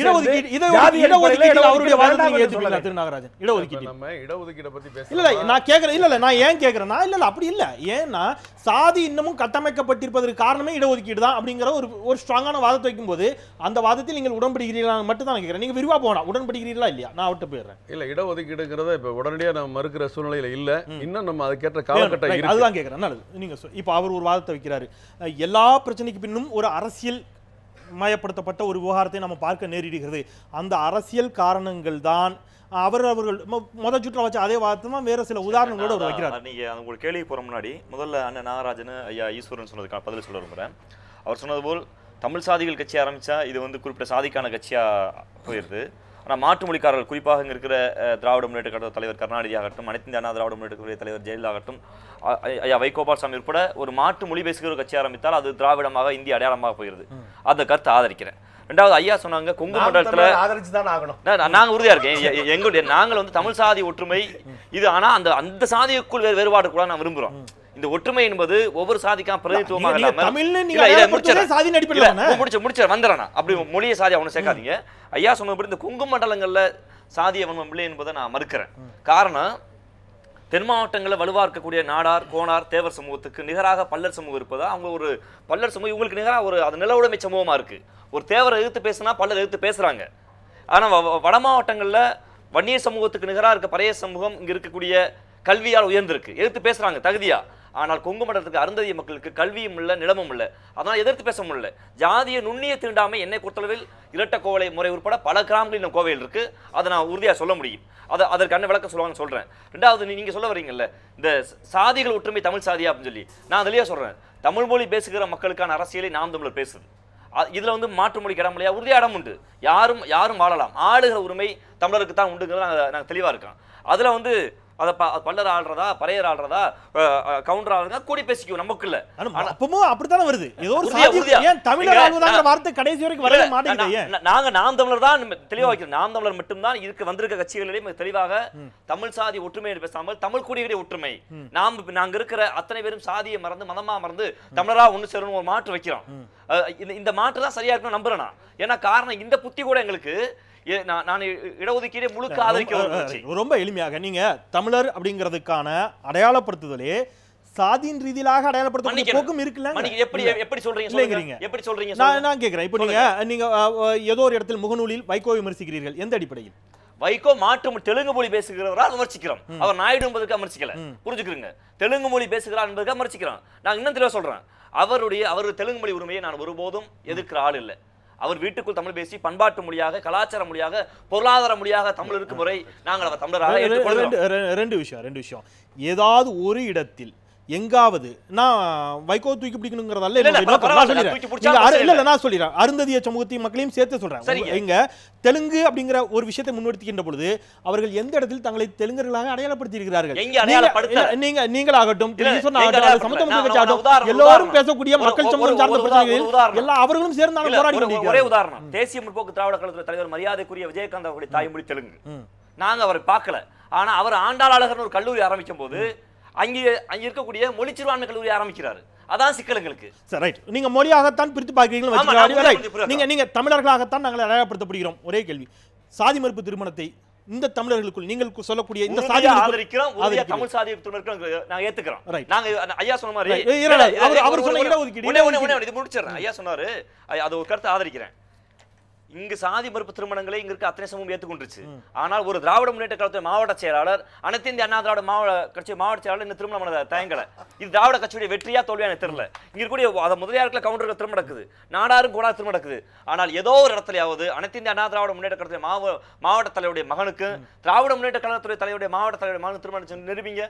சாதி இன்னமும் கட்டமைக்கப்பட்டிருப்பதற்கு காரணமே இடஒதுக்கீடு தான் அப்படிங்கிற ஒரு ஸ்ட்ராங்கான வாதத்தை வைக்கும் போது அந்த வாதத்தில் நீங்கள் உடன்படுகிறீர்களா மட்டும் தான் கேட்கிறேன். நீங்க விரிவா போனா உடன்படுகிறீர்களா இல்லையா? நான் விட்டு போயிடுறேன். இல்ல இடஒதுக்கீடுங்கிறத இப்ப உடனடியா நம்ம மறுக்கிற சூழ்நிலையில இல்ல, இன்னும் நம்ம அதுக்கேற்ற காலகட்டம் அதுதான் கேட்கிறேன். நீங்க இப்ப அவர் ஒரு வாதத்தை வைக்கிறாரு, எல்லா பிரச்சனைக்கு பின்னும் ஒரு அரசியல் மயப்படுத்தப்பட்ட ஒரு விவகாரத்தை நம்ம பார்க்க நேரிடுகிறது, அந்த அரசியல் காரணங்கள் தான் அவர்கள் முதல் சுற்று வச்ச அதே வார்த்தை வேற சில உதாரணங்களோட அவர் வைக்கிறார். நீங்க உங்களுக்கு கேள்வி போற முன்னாடி முதல்ல அண்ணன் நாகராஜன் ஐயா ஈஸ்வரன் சொன்னதுக்கான பதில் சொல்ல விரும்புறேன். அவர் சொன்னது போல் தமிழ் சாதிகள் கட்சி ஆரம்பிச்சா இது குறிப்பிட்ட சாதிக்கான கட்சியா போயிருது. ஆனால் மாற்று மொழிக்காரர்கள் குறிப்பாக இங்கே இருக்கிற திராவிட முன்னேற்ற கழக தலைவர் கருணாநிதி ஆகட்டும், அனைத்து இந்திய அண்ணா திராவிட முன்னேற்ற கழக தலைவர் ஜெயலலிதா ஆகட்டும், ஐயா வைகோபால் சாமி உட்பட ஒரு மாற்று மொழி பேசுகிற ஒரு கட்சி ஆரம்பித்தால் அது திராவிடமாக இந்திய அடையாளமாக போயிருது. அந்த கருத்தை ஆதரிக்கிறேன். ரெண்டாவது ஐயா சொன்னாங்க கொங்கு மண்டலத்துல நாங்க உறுதியா இருக்கேன், எங்களுடைய நாங்கள் தமிழ் சாதி ஒற்றுமை இது. ஆனா அந்த சாதிக்குள் வேறுபாடு கூட நான் விரும்புறோம். இந்த ஒற்றுமை என்பது ஒவ்வொரு சாதிக்கான பிரதிநிதித்துவமாக வந்துடுறேன். அப்படி மொழியை சாதி அவனு சேர்க்காதீங்க. ஐயா சொன்னபடி இந்த கொங்கு மண்டலங்கள்ல சாதிய வன்மம் இல்லை என்பதை நான் மறுக்கிறேன். காரணம் தென் மாவட்டங்களில் வலுவா இருக்கக்கூடிய நாடார், கோனார், தேவர் சமூகத்துக்கு நிகராக பல்லர் சமூகம் இருப்பதா? அவங்க ஒரு பல்லர் சமூகம் இவங்களுக்கு நிகராக ஒரு அது நிலவுடைமை சமூகமா இருக்கு. ஒரு தேவரை எதிர்த்து பேசுனா பல்லர் எதிர்த்து பேசுறாங்க. ஆனா வட மாவட்டங்கள்ல வன்னிய சமூகத்துக்கு நிகராக இருக்க பறைய சமூகம் இங்க இருக்கக்கூடிய கல்வியால் உயர்ந்திருக்கு, எதிர்த்து பேசுறாங்க தகுதியா. ஆனால் கொங்கு மண்டலத்துக்கு அருந்ததிய மக்களுக்கு கல்வியும் இல்லை, நிலமும் இல்லை. அதனால் எதிர்த்து பேச முடியல. ஜாதிய நுண்ணிய தீண்டாமை என்னை பொறுத்தளவில் இரட்டை கோவலை முறை உட்பட பல கிராமங்களில் இந்த கோவையில் இருக்கு. அதை நான் உறுதியாக சொல்ல முடியும். அதற்கான விளக்கம் சொல்லுவாங்கன்னு சொல்றேன். ரெண்டாவது, நீங்க சொல்ல வரீங்கல்ல இந்த சாதிகள் ஒற்றுமை தமிழ் சாதியா அப்படின்னு சொல்லி, நான் அதிலேயே சொல்றேன், தமிழ் மொழி பேசுகிற மக்களுக்கான அரசியலை நாம் தமிழர் பேசுது. இதுல வந்து மாற்று மொழி இடம் இல்லையா? உறுதியாக இடம் உண்டு. யாரும் வாழலாம். ஆளுகிற உரிமை தமிழருக்கு தான் உண்டுங்கிறத நாங்கள் தெளிவா இருக்கோம். அதுல வந்து அதை பல்லர் ஆள்றதா, பறையர் ஆள்றதா, கவுண்டர் ஆளுங்க கூடி பேசிக்குவோம், நமக்கு இல்ல. அப்பவும் அப்படித்தானே வருது. ஏதோ ஒரு சாதி ஏன் தமிழர் ஆள்வதாங்கிற வார்த்தை கடைசி வரைக்கும் வரவே மாட்டேங்குது. நாங்க நாம் தமிழர் தான் தெளிவா வைக்கிறோம். நாம் தமிழர் மட்டும்தான் வந்திருக்க கட்சிகளிலே தெளிவாக தமிழ் சாதி ஒற்றுமை பேசாமல் தமிழ் குடியுடைய ஒற்றுமை, நாங்க இருக்கிற அத்தனை பேரும் சாதியை மறந்து மதமா மறந்து தமிழரா ஒண்ணு சேரணும் ஒரு மாற்று வைக்கிறோம். இந்த மாற்று தான் சரியா இருக்கணும் நம்புறேன். ஏன்னா காரணம் இந்த புத்தி கூட எங்களுக்கு நான் இடஒதுக்கீடு முழுக்க ஆதரிக்க. ரொம்ப எளிமையாக நீங்க தமிழர் அப்படிங்கிறதுக்கான அடையாளப்படுத்துதலே சாதியின் ரீதியாக அடையாளப்படுத்த போக்கும் இருக்குல்ல. எப்படி சொல்றீங்க? எப்படி சொல்றீங்க? நான் கேக்குறேன். இப்போ நீங்க ஏதோ ஒரு இடத்தில் முகநூலில் வைகோவை விமர்சிக்கிறீர்கள். எந்த அடிப்படையில்? வைகோ மாற்று தெலுங்கு மொழி பேசுகிறவரால் விமர்சிக்கிறோம். அவர் நாயுடு என்பதற்கு விமர்சிக்கல, புரிஞ்சுக்கிறீங்க. தெலுங்கு மொழி பேசுகிறார் என்பதற்கு விமர்சிக்கிறோம். நான் இன்னும் தெளிவா சொல்றேன், அவருடைய தெலுங்கு மொழி உரிமையை நான் ஒருபோதும் எதிர்க்கிற ஆள் இல்லை. அவர் வீட்டுக்குள் தமிழ் பேசி பண்பாட்டு மொழியாக, கலாச்சார மொழியாக, பொருளாதார மொழியாக தமிழ் இருக்கும் முறை நாங்கள் அவர் தமிழராக. ரெண்டு விஷயம். ஏதாவது ஒரு இடத்தில் எங்காவது நான் வைகோ தூக்கி பிடிக்கணுங்கிறதால நான் சொல்லிடுறேன், அருந்ததிய சமூகத்தையும் மக்களையும் சேர்த்து சொல்றேன். இங்க தெலுங்கு அப்படிங்கிற ஒரு விஷயத்தை முன்னிறுத்துகின்ற பொழுது அவர்கள் எந்த இடத்தில் தங்களை தெலுங்கர்களாக அடையாளப்படுத்தி இருக்கிறார்கள். நீங்களாகட்டும், எல்லாரும் பேசக்கூடிய மக்கள் சமூகம் சார்ந்த பிரச்சனைகள் எல்லாம் அவர்களும் சேர்ந்து போராடி. ஒரே உதாரணம், தேசிய முற்போக்கு திராவிட கழகத்துடைய தலைவர் மரியாதைக்குரிய விஜயகாந்த் அவருடைய தாய்மொழி தெலுங்கு. நாங்க அவரை பார்க்கல. ஆனா அவர் ஆண்டாளர் ஒரு கல்லூரி ஆரம்பிக்கும் போது அங்க இருக்கக்கூடிய மொழி சிறுபான்மை கல்லூரி ஆரம்பிக்கிறாரு. அதான் சிக்கல்களுக்கு. சரி, ரைட். நீங்க மொழியாகத்தான் பிரித்து பார்க்கிறீங்க. நீங்க தமிழர்களாகத்தான் நாங்கள் அடையாளப்படுத்தப்படுகிறோம். ஒரே கேள்வி, சாதி மறுப்பு திருமணத்தை இந்த தமிழர்களுக்குள் நீங்கள் சொல்லக்கூடிய இந்த சாதி ஆதரிக்கிறோம், தமிழ் சாதி நாங்க ஏத்துக்கிறோம். நாங்க ஐயா சொன்ன மாதிரி அவர் சொன்ன இடஒதுக்கீடு இது முடிச்சிடுறேன். ஐயா சொன்னாரு, அது ஒரு கருத்தை ஆதரிக்கிறேன். இங்கு சாதி மறுப்பு திருமணங்களை இங்க இருக்க அத்தனை சமூகம் ஏற்றுக்கொண்டுச்சு. ஆனால் ஒரு திராவிட முன்னேற்ற கழகத்துடைய மாவட்ட செயலாளர், அனைத்து இந்திய அண்ணா திராவிட மாவட்ட செயலாளர் இந்த திருமணம் தயங்கல. இது திராவிட கட்சியுடைய வெற்றியா தோல்வியான தெரியல. இங்க இருக்கக்கூடிய முதலியாருக்குள்ள கவுண்டர்கள் திரும்ப நடக்குது, நாடாரும் கூட திரும்ப நடக்குது. ஆனால் ஏதோ ஒரு இடத்துலயாவது அனைத்து இந்திய அண்ணா திராவிட முன்னேற்ற கழகத்துடைய மாவட்ட தலைவருடைய மகனுக்கு திராவிட முன்னேற்ற கழகத்துடைய தலைவருடைய மாவட்ட தலைவருடைய மகனுக்கு திருமணம் நிரூபிங்க.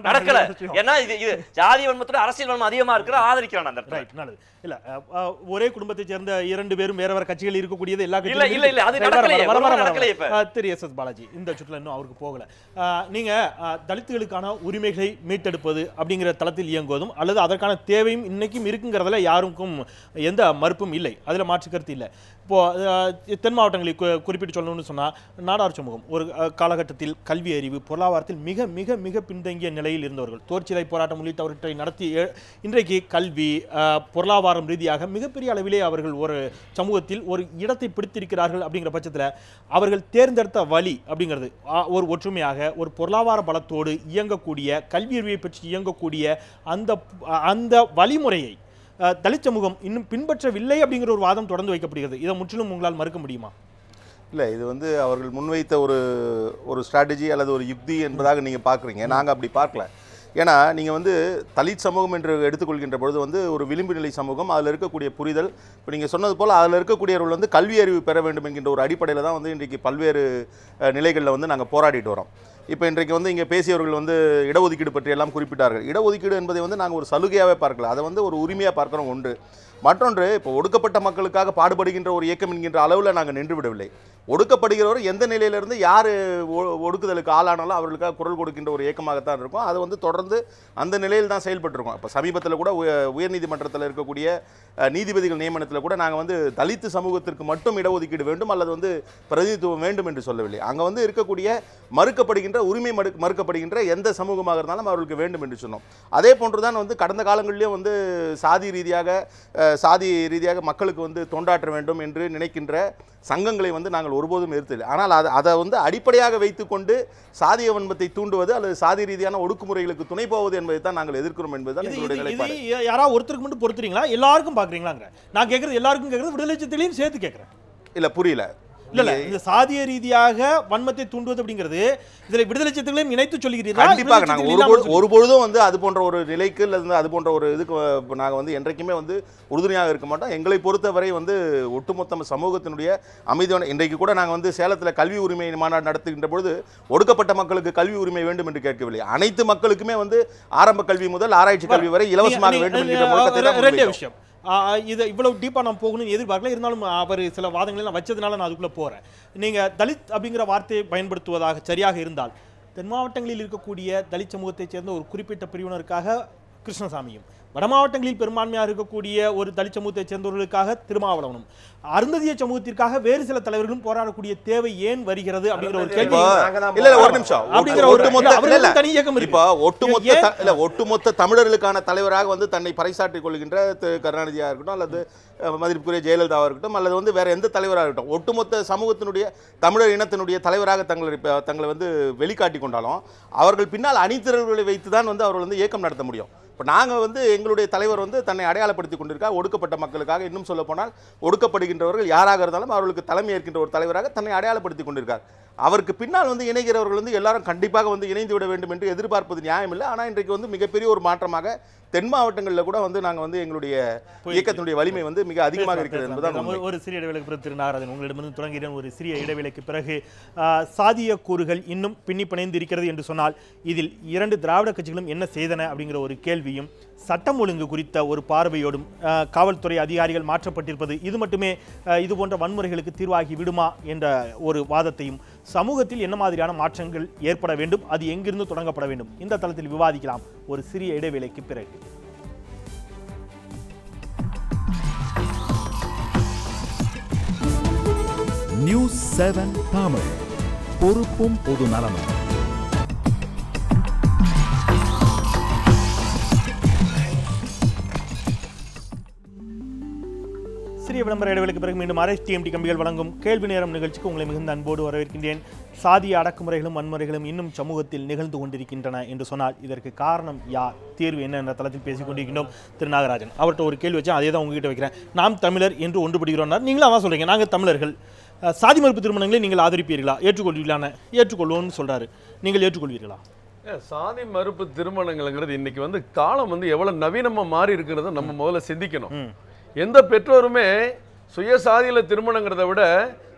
நடக்கல. ஏன்னா இது ஜாதி வன்மத்தோட அரசியல் வன்மம் அதிகமா இருக்கிற ஆதரிக்கிறான் அந்த இடத்துல. இல்ல ஒரே குடும்பத்தை சேர்ந்த இரண்டு பேரும் வேற வேற கட்சிகள் இருக்கக்கூடியது எல்லா திரு எஸ் எஸ் பாலாஜி இந்த சுற்றுலா இன்னும் அவருக்கு போகல. நீங்க தலித்துகளுக்கான உரிமைகளை மீட்டெடுப்பது அப்படிங்கிற தளத்தில் இயங்குவதும் அல்லது அதற்கான தேவையும் இன்னைக்கும் இருக்குங்கிறதுல யாருக்கும் எந்த மறுப்பும் இல்லை, அதுல மாற்று கருத்து இல்லை. இப்போ தென் மாவட்டங்களை குறிப்பிட்டு சொல்லணும்னு சொன்னா நாடார் சமூகம் ஒரு காலகட்டத்தில் கல்வி அறிவு பொருளாதாரத்தில் மிக மிக மிக பின்தங்கிய நிலையில் இருந்தவர்கள். தோற்சிலை போராட்டம் உள்ளிட்டவற்றை நடத்தி இன்றைக்கு கல்வி பொருளாதாரம் ரீதியாக மிகப்பெரிய அளவிலே அவர்கள் ஒரு சமூகத்தில் ஒரு இடத்தை பிடித்திருக்கிறார்கள். அப்படிங்கிற பட்சத்தில் அவர்கள் தேர்ந்தெடுத்த வழி அப்படிங்கிறது ஒரு ஒற்றுமையாக ஒரு பொருளாதார பலத்தோடு இயங்கக்கூடிய கல்வி அறிவை பற்றி இயங்கக்கூடிய அந்த வழிமுறையை தலித் சமூகம் இன்னும் பின்பற்றவில்லை அப்படிங்கிற ஒரு வாதம் தொடர்ந்து வைக்கப்படுகிறது. இதை முற்றிலும் உங்களால் மறுக்க முடியுமா? இல்லை, இது வந்து அவர்கள் முன்வைத்த ஒரு ஸ்ட்ராட்டஜி அல்லது ஒரு யுக்தி என்பதாக நீங்கள் பார்க்குறீங்க. நாங்கள் அப்படி பார்க்கல. ஏன்னா நீங்கள் வந்து தலித் சமூகம் என்று எடுத்துக்கொள்கின்ற பொழுது வந்து ஒரு விளிம்பு நிலை சமூகம், அதில் இருக்கக்கூடிய புரிதல், இப்போ நீங்கள் சொன்னது போல் அதில் இருக்கக்கூடியவர்கள் வந்து கல்வி அறிவு பெற வேண்டும் என்கின்ற ஒரு அடிப்படையில் தான் வந்து இன்றைக்கு பல்வேறு நிலைகளில் வந்து நாங்கள் போராடிட்டு வரோம். இப்போ இன்றைக்கு வந்து இங்கே பேசியவர்கள் வந்து இடஒதுக்கீடு பற்றி எல்லாம் குறிப்பிட்டார்கள். இடஒதுக்கீடு என்பதை வந்து நாங்கள் ஒரு சலுகையாகவே பார்க்கல, அதை வந்து ஒரு உரிமையாக பார்க்குறோம். ஒன்று. மற்றொன்று, இப்போ ஒடுக்கப்பட்ட மக்களுக்காக பாடுபடுகின்ற ஒரு இயக்கம் என்கின்ற அளவில் நாங்கள் நின்று விடவில்லை. ஒடுக்கப்படுகிறவர் எந்த நிலையிலிருந்து யார் ஒடுக்குதலுக்கு ஆளானாலும் அவர்களுக்காக குரல் கொடுக்கின்ற ஒரு இயக்கமாகத்தான் இருக்கும். அது வந்து தொடர்ந்து அந்த நிலையில் தான் செயல்பட்டுருக்கோம். இப்போ சமீபத்தில் கூட உயர்நீதிமன்றத்தில் இருக்கக்கூடிய நீதிபதிகள் நியமனத்தில் கூட நாங்கள் வந்து தலித்து சமூகத்திற்கு மட்டும் இடஒதுக்கீடு வேண்டும் அல்லது வந்து பிரதிநிதித்துவம் வேண்டும் என்று சொல்லவில்லை. அங்கே வந்து இருக்கக்கூடிய மறுக்கப்படுகின்ற உரிமை மறுக்கப்படுகின்ற எந்த சமூகமாக இருந்தாலும் அவர்களுக்கு வேண்டும் என்று சொன்னோம். அதே போன்று தான் வந்து கடந்த காலங்களிலும் வந்து சாதி ரீதியாக மக்களுக்கு வந்து தொண்டாற்ற வேண்டும் என்று நினைக்கின்ற சங்கங்களை வந்து நாங்கள் ஒருபோதும் எதிர்த்தில்லை. ஆனால் அதை வந்து அடிப்படையாக வைத்துக்கொண்டு சாதிய வன்மத்தை தூண்டுவது அல்லது சாதி ரீதியான ஒடுக்குமுறைகளுக்கு துணை போவது என்பதை தான் நாங்கள் எதிர்க்கிறோம் என்பதுதான் எங்களுடைய நிலைப்பாடு. யாராவது ஒருத்தருக்கு மட்டும் பொறுத்துறீங்களா, எல்லாருக்கும் பார்க்குறீங்களாங்க? நான் கேட்குறது எல்லாருக்கும் கேட்குறது, விடுதலை சிறுத்தைகளையும் சேர்த்து கேட்குறேன். இல்லை, புரியல. இல்ல இந்த சாதிய ரீதியாக வன்மத்தை தூண்டுவது அப்படிங்கிறது இதுல விடுதலை சிறுத்தைகளையும் இணைத்து சொல்லுகிறீர்கள். கண்டிப்பாக நாங்கள் ஒருபொழுதும் வந்து அது போன்ற ஒரு நிலைக்கு இல்லை அது போன்ற ஒரு இதுக்கு நாங்கள் வந்து என்றைக்குமே வந்து உறுதுணையாக இருக்க மாட்டோம். எங்களை பொறுத்தவரை வந்து ஒட்டுமொத்த சமூகத்தினுடைய அமைதியான இன்றைக்கு கூட நாங்கள் வந்து சேலத்தில் கல்வி உரிமை மாநாடு நடத்துகின்ற பொழுது ஒடுக்கப்பட்ட மக்களுக்கு கல்வி உரிமை வேண்டும் என்று கேட்கவில்லை. அனைத்து மக்களுக்குமே வந்து ஆரம்ப கல்வி முதல் ஆராய்ச்சி கல்வி வரை இலவசமாக வேண்டும் என்கிற முழக்கத்தை விஷயம். இது இவ்வளவு டீப்பா நான் போகணும்னு எதிர்பார்க்கல. இருந்தாலும் அவர் சில வாதங்களை நான் வச்சதுனால நான் அதுக்குள்ள போறேன். நீங்க தலித் அப்படிங்கிற வார்த்தையை பயன்படுத்துவதாக சரியாக இருந்தால் தென் மாவட்டங்களில் இருக்கக்கூடிய தலித் சமூகத்தைச் சேர்ந்த ஒரு குறிப்பிட்ட பிரிவினருக்காக கிருஷ்ணசாமியும், வட மாவட்டங்களில் பெரும்பான்மையாக இருக்கக்கூடிய ஒரு தலித் சமூகத்தைச் சேர்ந்தவர்களுக்காக திருமாவளவனும், அருந்ததிய சமூகத்திற்காக வேறு சில தலைவர்களும் போராடக்கூடிய தேவை ஏன் வருகிறது அப்படிங்கிற ஒரு கேள்வி. இல்ல ஒரு நிமிஷம், ஒட்டுமொத்த தமிழர்களுக்கான தலைவராக வந்து தன்னை பறைசாற்றிக் கொள்கின்ற கருணாநிதியாக இருக்கட்டும் அல்லது மதிப்புக்குரிய ஜெயலலிதாவாக இருக்கட்டும் அல்லது வந்து வேற எந்த தலைவராக இருக்கட்டும், ஒட்டுமொத்த சமூகத்தினுடைய தமிழர் இனத்தினுடைய தலைவராக தங்களை வந்து வெளிக்காட்டி கொண்டாலும் அவர்கள் பின்னால் அணிதிரள்களை வைத்து தான் வந்து அவர்கள் வந்து இயக்கம் நடத்த முடியும். இப்போ நாங்கள் வந்து எங்களுடைய தலைவர் வந்து தன்னை அடையாளப்படுத்தி கொண்டிருக்கார். ஒடுக்கப்பட்ட மக்களுக்காக, இன்னும் சொல்ல போனால் ஒடுக்கப்படுகின்றவர்கள் யாராக இருந்தாலும் அவர்களுக்கு தலைமை ஏற்கின்ற ஒரு தலைவராக தன்னை அடையாளப்படுத்தி கொண்டிருக்கார். அவருக்கு பின்னால் வந்து இணைகிறவர்கள் வந்து எல்லாரும் கண்டிப்பாக வந்து இணைந்து விட வேண்டும் என்று எதிர்பார்ப்பது நியாயம் இல்லை. ஆனால் இன்றைக்கு வந்து மிகப்பெரிய ஒரு மாற்றமாக தென் மாவட்டங்களில் கூட வந்து நாங்கள் வந்து எங்களுடைய இயக்கத்தினுடைய வலிமை வந்து மிக அதிகமாக இருக்கிறது என்பதுதான். ஒரு சிறிய இடைவேளைக்கு பிறகு திரு நாகராஜன் உங்களிடமிருந்து தொடங்குகிறேன். ஒரு சிறிய இடைவேளைக்கு பிறகு சாதிய கூறுகள் இன்னும் பின்னி பிணைந்து இருக்கிறது என்று சொன்னால் இதில் இரண்டு திராவிட கட்சிகளும் என்ன செய்தன அப்படிங்கிற ஒரு கேள்வியும், சட்டம் ஒழுங்கு குறித்த ஒரு பார்வையோடும், காவல்துறை அதிகாரிகள் மாற்றப்பட்டிருப்பது இது மட்டுமே இது போன்ற வன்முறைகளுக்கு தீர்வாகி விடுமா என்ற ஒரு வாதத்தையும், சமூகத்தில் என்ன மாதிரியான மாற்றங்கள் ஏற்பட வேண்டும், அது எங்கிருந்து தொடங்கப்பட வேண்டும், இந்த தளத்தில் விவாதிக்கலாம் ஒரு சிறிய இடைவேளைக்கு பிறகு. நியூஸ் 7 தமிழ், பொறுப்பும் பொது நலமும். சிறிய விளம்பர இடைவெளிக்கு பிறகு மீண்டும் RSTMT கம்பிகள் வழங்கும் கேள்வி நேரம் நிகழ்ச்சிக்கு உங்களை மிகுந்த அன்போடு வரவேற்கின்றேன். சாதிய அடக்குமுறைகளும் வன்முறைகளும் இன்னும் சமூகத்தில் நிகழ்ந்து கொண்டிருக்கின்றன என்று சொன்னால் இதற்கு காரணம் யார், தீர்வு என்ன என்ற தளத்தில் பேசிக் கொண்டிருக்கின்றோம். திரு நாகராஜன் அவர்கிட்ட ஒரு கேள்வி வச்சேன், அதே தான் உங்ககிட்ட வைக்கிறேன். நாம் தமிழர் என்று ஒன்றுபடுகிறோம், நீங்களும் அதான் சொல்றீங்க. நாங்கள் தமிழர்கள் சாதி மறுப்பு திருமணங்களை நீங்கள் ஆதரிப்பீர்களா, ஏற்றுக்கொள்வீர்களான? ஏற்றுக்கொள்வோம்னு சொல்றாரு, நீங்கள் ஏற்றுக்கொள்வீர்களா? சாதி மறுப்பு திருமணங்கள்ங்கிறது இன்னைக்கு வந்து காலம் வந்து எவ்வளவு நவீனமா மாறி இருக்கிறத நம்ம முதல்ல சிந்திக்கணும். எந்த பெற்றோருமே சுயசாதியில திருமணங்கிறத விட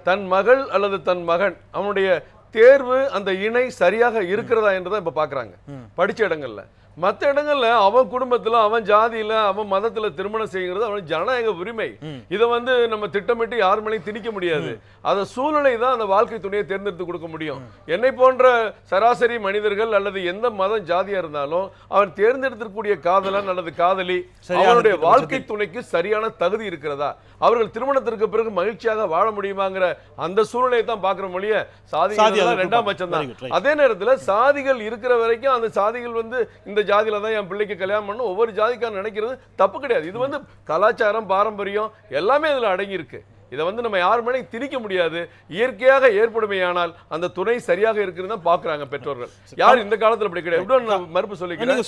தன் மகள் அல்லது தன் மகன் அவனுடைய தேர்வு அந்த இணை சரியாக இருக்கிறதா என்றுதான் இப்ப பாக்குறாங்க படிச்ச இடங்கள்ல. மற்ற இடங்கள்ல அவன் குடும்பத்துல அவன் ஜாதியில அவன் மதத்துல திருமணம் செய்கிறது அவன் ஜனநாயக உரிமை. இதை வந்து நம்ம திட்டமிட்டு யார் மேலேயும் திணிக்க முடியாது. அத சூழ்நிலை தான் அந்த வாழ்க்கை துணையை தேர்ந்தெடுத்து கொடுக்க முடியும். என்னை போன்ற சராசரி மனிதர்கள் அல்லது எந்த மதம் ஜாதியா இருந்தாலும் அவன் தேர்ந்தெடுக்கக்கூடிய காதலன் அல்லது காதலி அவனுடைய வாழ்க்கை துணைக்கு சரியான தகுதி இருக்கிறதா, அவர்கள் திருமணத்திற்கு பிறகு மகிழ்ச்சியாக வாழ முடியுமாங்கிற அந்த சூழ்நிலையை தான் பாக்குற மொழிய சாதி ரெண்டாம் பட்சம் தான். அதே நேரத்துல சாதிகள் இருக்கிற வரைக்கும் அந்த சாதிகள் வந்து இந்த ஜாதியில தான் என் பிள்ளைக்கு கல்யாணம் பண்ணணும் ஒவ்வொரு ஜாதிக்காரன் நினைக்கிறது தப்பு கிடையாது. இது வந்து கலாச்சாரம் பாரம்பரியம் எல்லாமே இதுல அடங்கி இருக்கு. இதை வந்து நம்ம யார் மேலே திணிக்க முடியாது. இயற்கையாக ஏற்படுமையானால் அந்த துணை சரியாக இருக்குன்னு தான் பாக்குறாங்க பெற்றோர்கள். யார் இந்த காலத்துல அப்படி கிடையாது. மறுப்பு சொல்லிக்கிறேன்.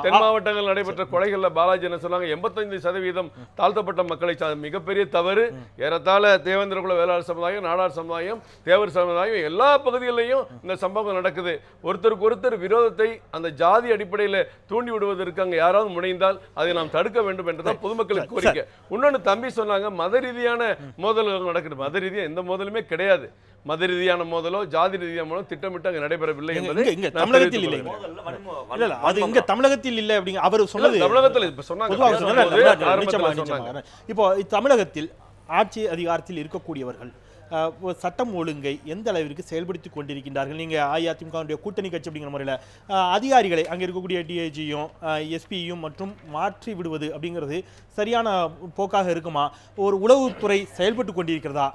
தென் மாவட்டங்கள் நடைபெற்ற கொலைகள்ல பாலாஜி என்ன சொன்னாங்க, 85% தாழ்த்தப்பட்ட மக்களை மிகப்பெரிய தவறு. ஏறத்தாழ தேவேந்திர குல வேளாளர் சமுதாயம், நாடார் சமுதாயம், தேவர் சமுதாயம் எல்லா பகுதிகளிலையும் இந்த சம்பவம் நடக்குது. ஒருத்தருக்கு ஒருத்தர் விரோதத்தை அந்த ஜாதி அடிப்படையில் தூண்டி விடுவதற்கு அங்க யாராவது முனைந்தால் அதை நாம் தடுக்க வேண்டும் என்றுதான் பொதுமக்களுக்கு கோரிக்கை. இன்னொன்னு தம்பி சொன்னாங்க, மத ரீதியான மோதல்கள் நடக்குது. மத ரீதியா எந்த மோதலுமே கிடையாது. மத ரீதியான மோதலோ ஜாதி ரீதியான மோதலோ திட்டமிட்டு அங்க நடைபெறவில்லை என்பது தமிழகத்தில் இல்லை. அது இங்க தமிழகத்தில் இல்லை அப்படிங்க அவர் சொன்னது. தமிழகத்தில் இப்ப சொன்னாங்க. இப்போ தமிழகத்தில் ஆட்சி அதிகாரத்தில் இருக்கக்கூடியவர்கள் சட்டம் ஒழுங்கை எந்த அளவிற்கு செயல்படுத்தி கொண்டிருக்கின்றார்கள்? நீங்கள் அஇஅதிமுக கூட்டணி கட்சி அப்படிங்கிற முறையில் அதிகாரிகளை அங்கே இருக்கக்கூடிய டிஐஜியும் எஸ்பியும் மற்றும் மாற்றி விடுவது அப்படிங்கிறது சரியான போக்காக இருக்குமா? ஒரு உளவுத்துறை செயல்பட்டு கொண்டிருக்கிறதா?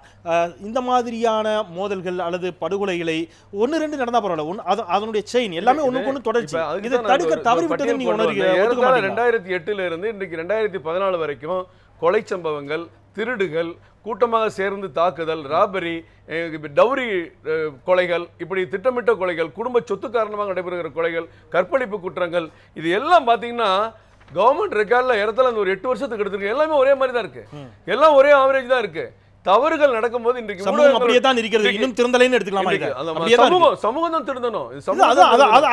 இந்த மாதிரியான மோதல்கள் அல்லது படுகொலைகளை 1-2 நடந்தா பரவாயில்ல, அதனுடைய செயின் எல்லாமே ஒண்ணுக்கு ஒன்று தொடர்ச்சி. இதை தடுக்க தவறிவிட்டது நீங்க உணர்கிறீங்க. 2008 இருந்து இன்றைக்கு 2014 வரைக்கும் கொலை சம்பவங்கள், திருடுகள், கூட்டமாக சேர்ந்து தாக்குதல், ராபரி, டவுரி கொலைகள், இப்படி திட்டமிட்ட கொலைகள், குடும்ப சொத்து காரணமாக நடைபெறுகிற கொலைகள், கற்பழிப்பு குற்றங்கள், இது எல்லாம் பாத்தீங்கன்னா கவர்மெண்ட் ரெக்கார்ட்ல இடத்துல அந்த ஒரு 8 வருஷத்துக்கு எடுத்துருக்கு. எல்லாமே ஒரே மாதிரி தான் இருக்கு. எல்லாம் ஒரே ஆவரேஜ் தான் இருக்கு. தவறுகள் நடக்கும்போது இன்றைக்கு சமூகம் அப்படியே தான் இருக்கிறது. இன்னும் திருந்தலைன்னு எடுத்துக்கலாமா? சமூகம் தான் திருந்தணும்.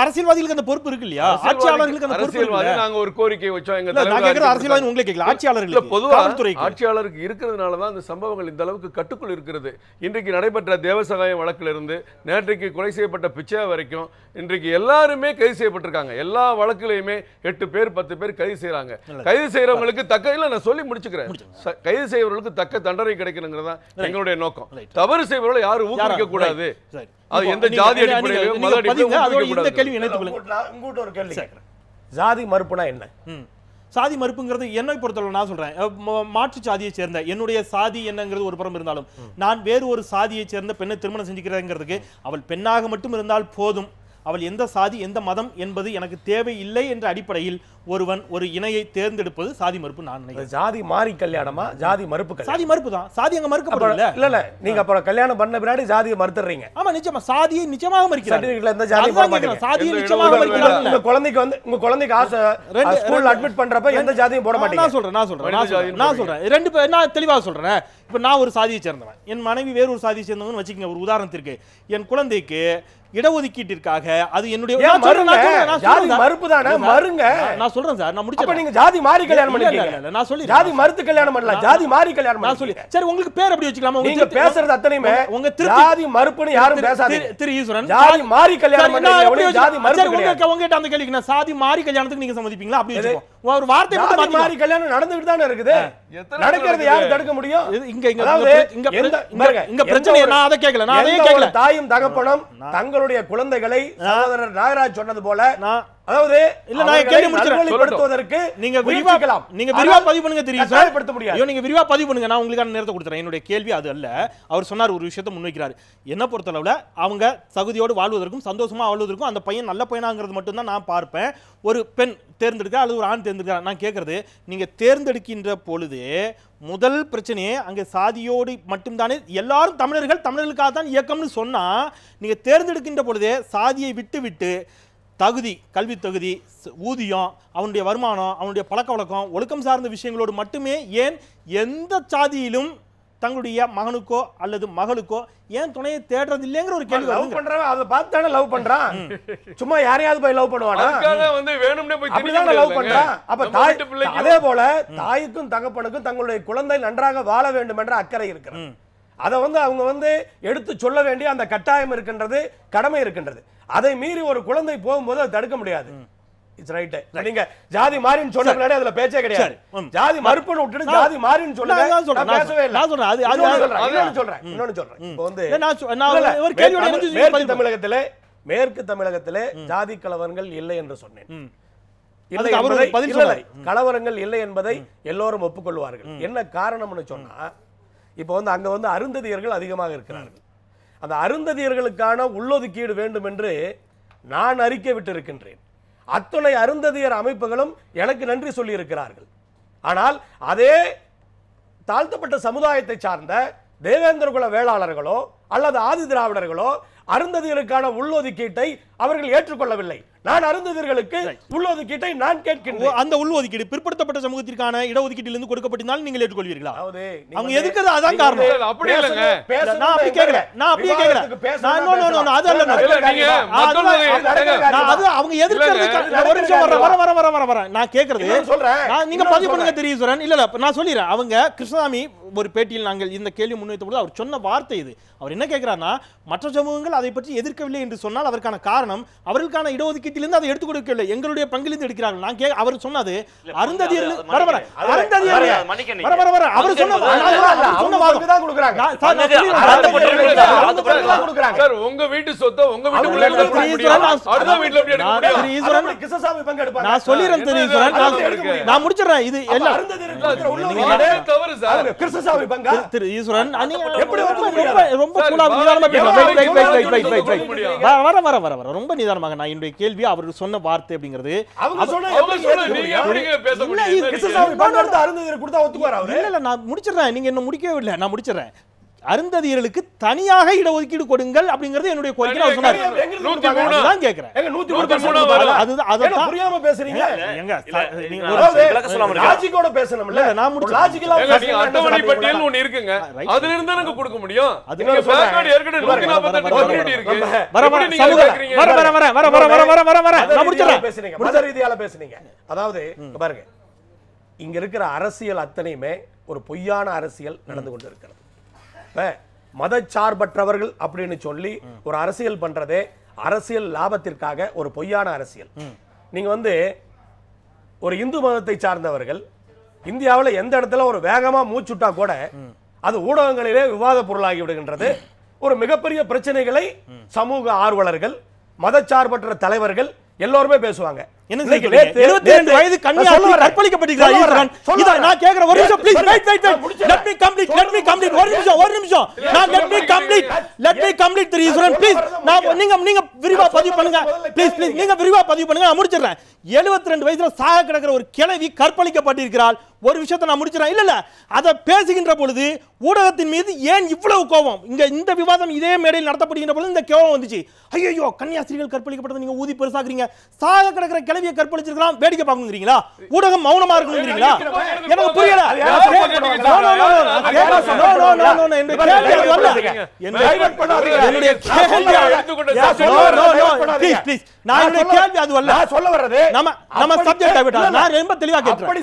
அரசியல்வாதிகளுக்கு அந்த பொறுப்பு இருக்கு இல்லையா? ஆட்சியாளர்களுக்கு அந்த பொறுப்பு இல்ல. நாங்க ஒரு கோரிக்கை வச்சோம். எங்க நான் கேக்குறது அரசியல்வாதி உங்களே கேட்கல, ஆட்சியாளர்களுக்கு. பொதுவா ஆட்சியாளருக்கு இருக்கிறதுனால தான் அந்த சம்பவங்கள் இந்த அளவுக்கு கட்டுக்குள் இருக்கிறது. இன்றைக்கு நடைபெற்ற தேவசகாயம் வழக்கில் இருந்து நேற்றைக்கு கொலை செய்யப்பட்ட பிச்சை வரைக்கும் இன்றைக்கு எல்லாருமே கைது செய்யப்பட்டிருக்காங்க. எல்லா வழக்கிலையுமே 8 பேர் 10 பேர் கைது செய்யறாங்க. கைது செய்யறவங்களுக்கு தக்க இல்ல, நான் சொல்லி முடிச்சுக்கிறேன். கைது செய்யறவங்களுக்கு தக்க தண்டனை கிடைக்கணும் எங்களுடைய நோக்கம். தவறு செய்வர்களை யாரும் ஊக்குவிக்க கூடாது. அது எந்த ஜாதி அடிப்படையிலும் மத அடிப்படையிலும் இந்த கேள்வி இணைத்துக்கொள்ளுங்க. உங்ககிட்ட ஒரு கேள்வி கேட்கிறேன். ஜாதி மறுப்புனா என்ன? சாதி மறுப்புங்கிறது என்னை பொறுத்தவரை நான் சொல்றேன், மாற்று சாதியை சேர்ந்த என்னுடைய சாதி என்னங்கிறது ஒரு புறம் இருந்தாலும் நான் வேறு ஒரு சாதியை சேர்ந்த பெண்ணை திருமணம் செஞ்சுக்கிறேங்கிறதுக்கு அவள் பெண்ணாக மட்டும் இருந்தால் போதும், அவள் எந்த சாதி எந்த மதம் என்பது எனக்கு தேவை இல்லை என்ற அடிப்படையில் ஒருவன் ஒரு இணையை தேர்ந்தெடுப்பது சாதி மறுப்பு. நான் நினைக்கிறேன். ஜாதி மாறி கல்யாணமா ஜாதி மறுப்பு? சாதி மறுப்பு தான். சாதி அங்க மறுக்கப்படல. இல்ல நீங்க அப்புறம் கல்யாணம் பண்ண பின்னாடி ஜாதியை மறுத்துறீங்க. ஆமா, நிச்சயமா சாதியை நிச்சயமாக மறுக்கிறாங்க. இந்த ஜாதி சாதியை நிச்சயமாக மறுக்கிறாங்க. உங்க குழந்தைக்கு வந்து உங்க குழந்தைக்கு ஆசை ஸ்கூல்ல அட்மிட் பண்றப்ப எந்த ஜாதியும் போட மாட்டீங்க. நான் சொல்றேன் ரெண்டு பேர் நான் தெளிவாக சொல்றேன். இப்ப நான் ஒரு சாதியை சேர்ந்தவன், என் மனைவி வேறு ஒரு சாதியை சேர்ந்தவன் வச்சுக்கோங்க. ஒரு உதாரணத்திற்கு என் குழந்தைக்கு இடஒதுக்கீட்டிற்காக அது என்னுடைய மறுப்பு தானே. மறுங்க. நான் சொல்றேன் சார், நான் முடிச்சேன். நீங்க ஜாதி மாறி கல்யாணம் பண்ணிருக்கீங்க. நான் சொல்லி ஜாதி மறுத்து கல்யாணம் பண்ணல, ஜாதி மாறி கல்யாணம் நான் சொல்லி. சரி, உங்களுக்கு பேர் அப்படி வச்சுக்கலாமா? நீங்க பேசுறது அத்தனையுமே உங்க ஜாதி மறுப்புன்னு யாரும் பேசாதீங்க. திரு ஈஸ்வரன், ஜாதி மாறி கல்யாணம் பண்ணீங்க, ஜாதி மறுப்பு கிடையாது. உங்ககிட்ட அந்த கேள்விக்கு நான் சாதி மாறி கல்யாணத்துக்கு நீங்க சம்மதிப்பீங்களா? அப்படி வச்சுக்கோ. ஒரு வார்த்தை ஜாதி மாறி கல்யாணம் நடந்துட்டு தானே இருக்குது. நடக்கிறது யாரு தடுக்க முடியும்? இங்க பிரச்சனை நான் அதை கேட்கல. நான் அதையே கேட்கல. தாயும் தகப்பனும் தங்களுடைய குழந்தைகளை சகோதரர் நாகராஜ் சொன்னது போல, அதாவது இல்ல நான் கேள்வி முடிச்சறேன். நீங்க விரிவா பதிவு பண்ணுங்க. தெரியும் சார், படுத்த முடியாது. நீங்க விரிவா பதிவு பண்ணுங்க. நான் உங்களுக்கான நேரத்தை கொடுத்துறேன். என்னுடைய கேள்வி அது அல்ல. அவர் சொன்னார் ஒரு விஷயத்தை முன்வைக்கிறார். என்ன பொறுத்தளவுல அவங்க தகுதியோடு வாழ்வதற்கும் சந்தோஷமா வாழ்வதற்கும் அந்த பையன் நல்ல பையனாங்கிறது மட்டும் தான் நான் பார்ப்பேன். ஒரு பெண் தேர்ந்தெடுக்க அல்லது ஒரு ஆண் தேர்ந்தெடுக்க நான் கேட்கறது, நீங்க தேர்ந்தெடுக்கின்ற பொழுது முதல் பிரச்சனையே அங்கே சாதியோடு மட்டும்தானே. எல்லாரும் தமிழர்களுக்காக தான் இயக்கம்னு சொன்னா நீங்க தேர்ந்தெடுக்கின்ற பொழுதே சாதியை விட்டு தகுதி, கல்வி தகுதி, ஊதியம், அவனுடைய வருமானம், அவனுடைய பழக்க வழக்கம், ஒழுக்கம் சார்ந்த விஷயங்களோடு மட்டுமே ஏன் எந்த சாதியிலும் தங்களுடைய மகனுக்கோ அல்லது மகளுக்கோ ஏன் துணையை தேடுறது இல்லைங்கிற ஒரு கேள்வி. லவ் பண்றவன் அதை பார்த்து தானே லவ் பண்றான். சும்மா யாரையாவது போய் லவ் பண்ணுவானா? வந்து வேணும்னே போய் அப்படிதான் லவ் பண்றான். அப்ப தாய் அதே போல தாய்க்கும் தகப்பனுக்கும் தங்களுடைய குழந்தை நன்றாக வாழ வேண்டும் என்ற அக்கறை இருக்கிறது. அதை வந்து அவங்க வந்து எடுத்து சொல்ல வேண்டிய அந்த கட்டாயம் இருக்கின்றது, கடமை இருக்கின்றது. அதை மீறி ஒரு குழந்தை போகும்போது அதை தடுக்க முடியாது. It's right. நீங்க ஜாதி மாறின்னு சொன்ன பின்னாடி அதுல பேச்சே கிடையாது. ஜாதி மறுப்புன்னு விட்டுட்டு ஜாதி மாறின்னு சொல்லுங்க. நான் பேசவே இல்ல. நான் சொல்றேன். இன்னொன்னு சொல்றேன். இப்போ வந்து நான் ஒரு கேள்வியோட மேற்கு தமிழகத்திலே ஜாதி கலவரங்கள் இல்லை என்று சொன்னேன். கலவரங்கள் இல்லை என்பதை எல்லோரும் ஒப்புக்கொள்வார்கள். என்ன காரணம்னு சொன்னா, இப்போ வந்து அங்க வந்து அருந்ததியர்கள் அதிகமாக இருக்கிறார்கள். அந்த அருந்ததியர்களுக்கான உள்ளொதுக்கீடு வேண்டும் என்று நான் அறிக்கை விட்டிருக்கின்றேன். அத்துணை அருந்ததியர் அமைப்புகளும் எனக்கு நன்றி சொல்லி இருக்கிறார்கள். ஆனால் அதே தாழ்த்தப்பட்ட சமுதாயத்தை சார்ந்த தேவேந்திர குல வேளாளர்களோ அல்லது ஆதி திராவிடர்களோ அருந்ததியருக்கான உள்ளொதுக்கீட்டை அவர்கள் ஏற்றுக்கொள்ளவில்லை. நான் அருந்ததியர்களுக்கு உள்ளொதுக்கீட்டை நான் கேட்கின்றேன். அந்த உள்ளொதுக்கீடு பிற்படுத்தப்பட்ட சமூகத்திற்கான இடஒதுக்கீட்டிலிருந்து கொடுக்கப்பட்டிருந்தால் நீங்கள் ஏற்றுக்கொள்வீர்களா? அவங்க எதுக்குறது அதான் காரணம். அப்படி இல்லங்க, நான் அப்படி கேட்கல. அது அவங்க எதுக்குறது ஒரு நிமிஷம் வர நான் கேட்கறது சொல்றேன். நீங்க பதிவு பண்ணுங்க தெரியும். இல்ல நான் சொல்லிடுறேன். அவங்க கிருஷ்ணசாமி ஒரு பேட்டியில் நாங்கள் இந்த கேள்வி முன்வைத்த பொழுது அவர் சொன்ன வார்த்தை இது. அவர் என்ன கேட்கிறார்னா, மற்ற சமூகங்கள் அதை பற்றி எதிர்க்கவில்லை என்று சொன்னால் அதற்கான காரணம் அவர்களுக்கான இடஒதுக்கீட்டிலிருந்து அதை எடுத்துக் கொடுக்கவில்லை, எங்களுடைய பங்கிலிருந்து எடுக்கிறார்கள். நான் அவர் சொன்னது அருந்ததியர்கள் உங்க வீட்டு சொத்தை உங்க வீட்டுக்குள்ள நான் சொல்லிறேன் தெரியும். நான் முடிச்சிடறேன். இது எல்லாம் திரு ஈஸ்வரன் ரொம்ப ரொம்ப நிதானமாக நான் என்னுடைய கேள்வி அவர் சொன்ன வார்த்தை அப்படிங்கிறது நான் முடிச்சிடறேன். நீங்க என்ன முடிக்கவே இல்லை. நான் முடிச்சிடறேன். அருந்ததியர்களுக்கு தனியாக இடஒதுக்கீடு கொடுங்கள் அப்படிங்கிறது என்னுடைய கோரிக்கை. அவர் சொன்னார். நான் கேக்குறேன். புரியாம பேசுறீங்க. லாஜிக்கோட பேசணும்ல. நான் லாஜிக்கலா அட்டவணை பட்டியல் ஒன்னு இருக்குங்க. அதுல இருந்து எனக்கு கொடுக்க முடியும். நீங்க பேக்வர்ட் ஏற்கனவே 148 கம்யூனிட்டி இருக்கு. வர நான் முடிச்சறேன். பேசுறீங்க. மத ரீதியால பேசுறீங்க. அதாவது பாருங்க, இங்க இருக்கிற அரசியல் அத்தனையுமே ஒரு பொய்யான அரசியல் நடந்து கொண்டிருக்கிறது. மதச்சார்பற்றவர்கள் அப்படின்னு சொல்லி ஒரு அரசியல் பண்றதே அரசியல் லாபத்திற்காக ஒரு பொய்யான அரசியல். நீங்க வந்து ஒரு இந்து மதத்தை சார்ந்தவர்கள் இந்தியாவில் எந்த இடத்துல ஒரு வேகமா மூச்சுட்டா கூட அது ஊடகங்களிலே விவாத பொருளாகி விடுகின்றது. ஒரு மிகப்பெரிய பிரச்சனைகளை சமூக ஆர்வலர்கள், மதச்சார்பற்ற தலைவர்கள் எல்லோருமே பேசுவாங்க. என்ன 72 வயது கன்னியாஸ்திரி கற்பழிக்கப்பட்டிருக்கிறார். இத நான் கேக்குற ஒரு நிமிஷம் please wait let me complete ஒரு நிமிஷம் நான் let me complete the reason please. நான் நீங்க விரிவா பதிவு பண்ணுங்க ப்ளீஸ் நீங்க விரிவா பதிவு பண்ணுங்க. நான் முடிச்சிடுறேன். 72 வயசுல சாக கிடக்கிற ஒரு கிழவி கற்பழிக்கப்பட்டிருக்கிறாள். ஒரு விஷயத்தை நான் முடிச்சிடுறேன். இல்ல அத பேசுகின்ற பொழுது ஊடகத்தின் மீது ஏன் இவ்வளவு கோபம்? இந்த விவாதம் இதே மேடையில் நடத்தப்படுகின்ற பொழுது இந்த கோபம் வந்துச்சு. ஐயோ கன்னியாஸ்திரிகள் கற்பழிக்கப்பட்டது நீங்க ஊதி பெருசாக்குறீங்க. சாக கிடக்கிற கிழவியை கற்பழிச்சிருக்கலாம் வேடிக்கை பார்க்குறீங்களா? ஊடகம் மௌனமா இருக்குங்கிறீங்களா? எனக்கு புரியல.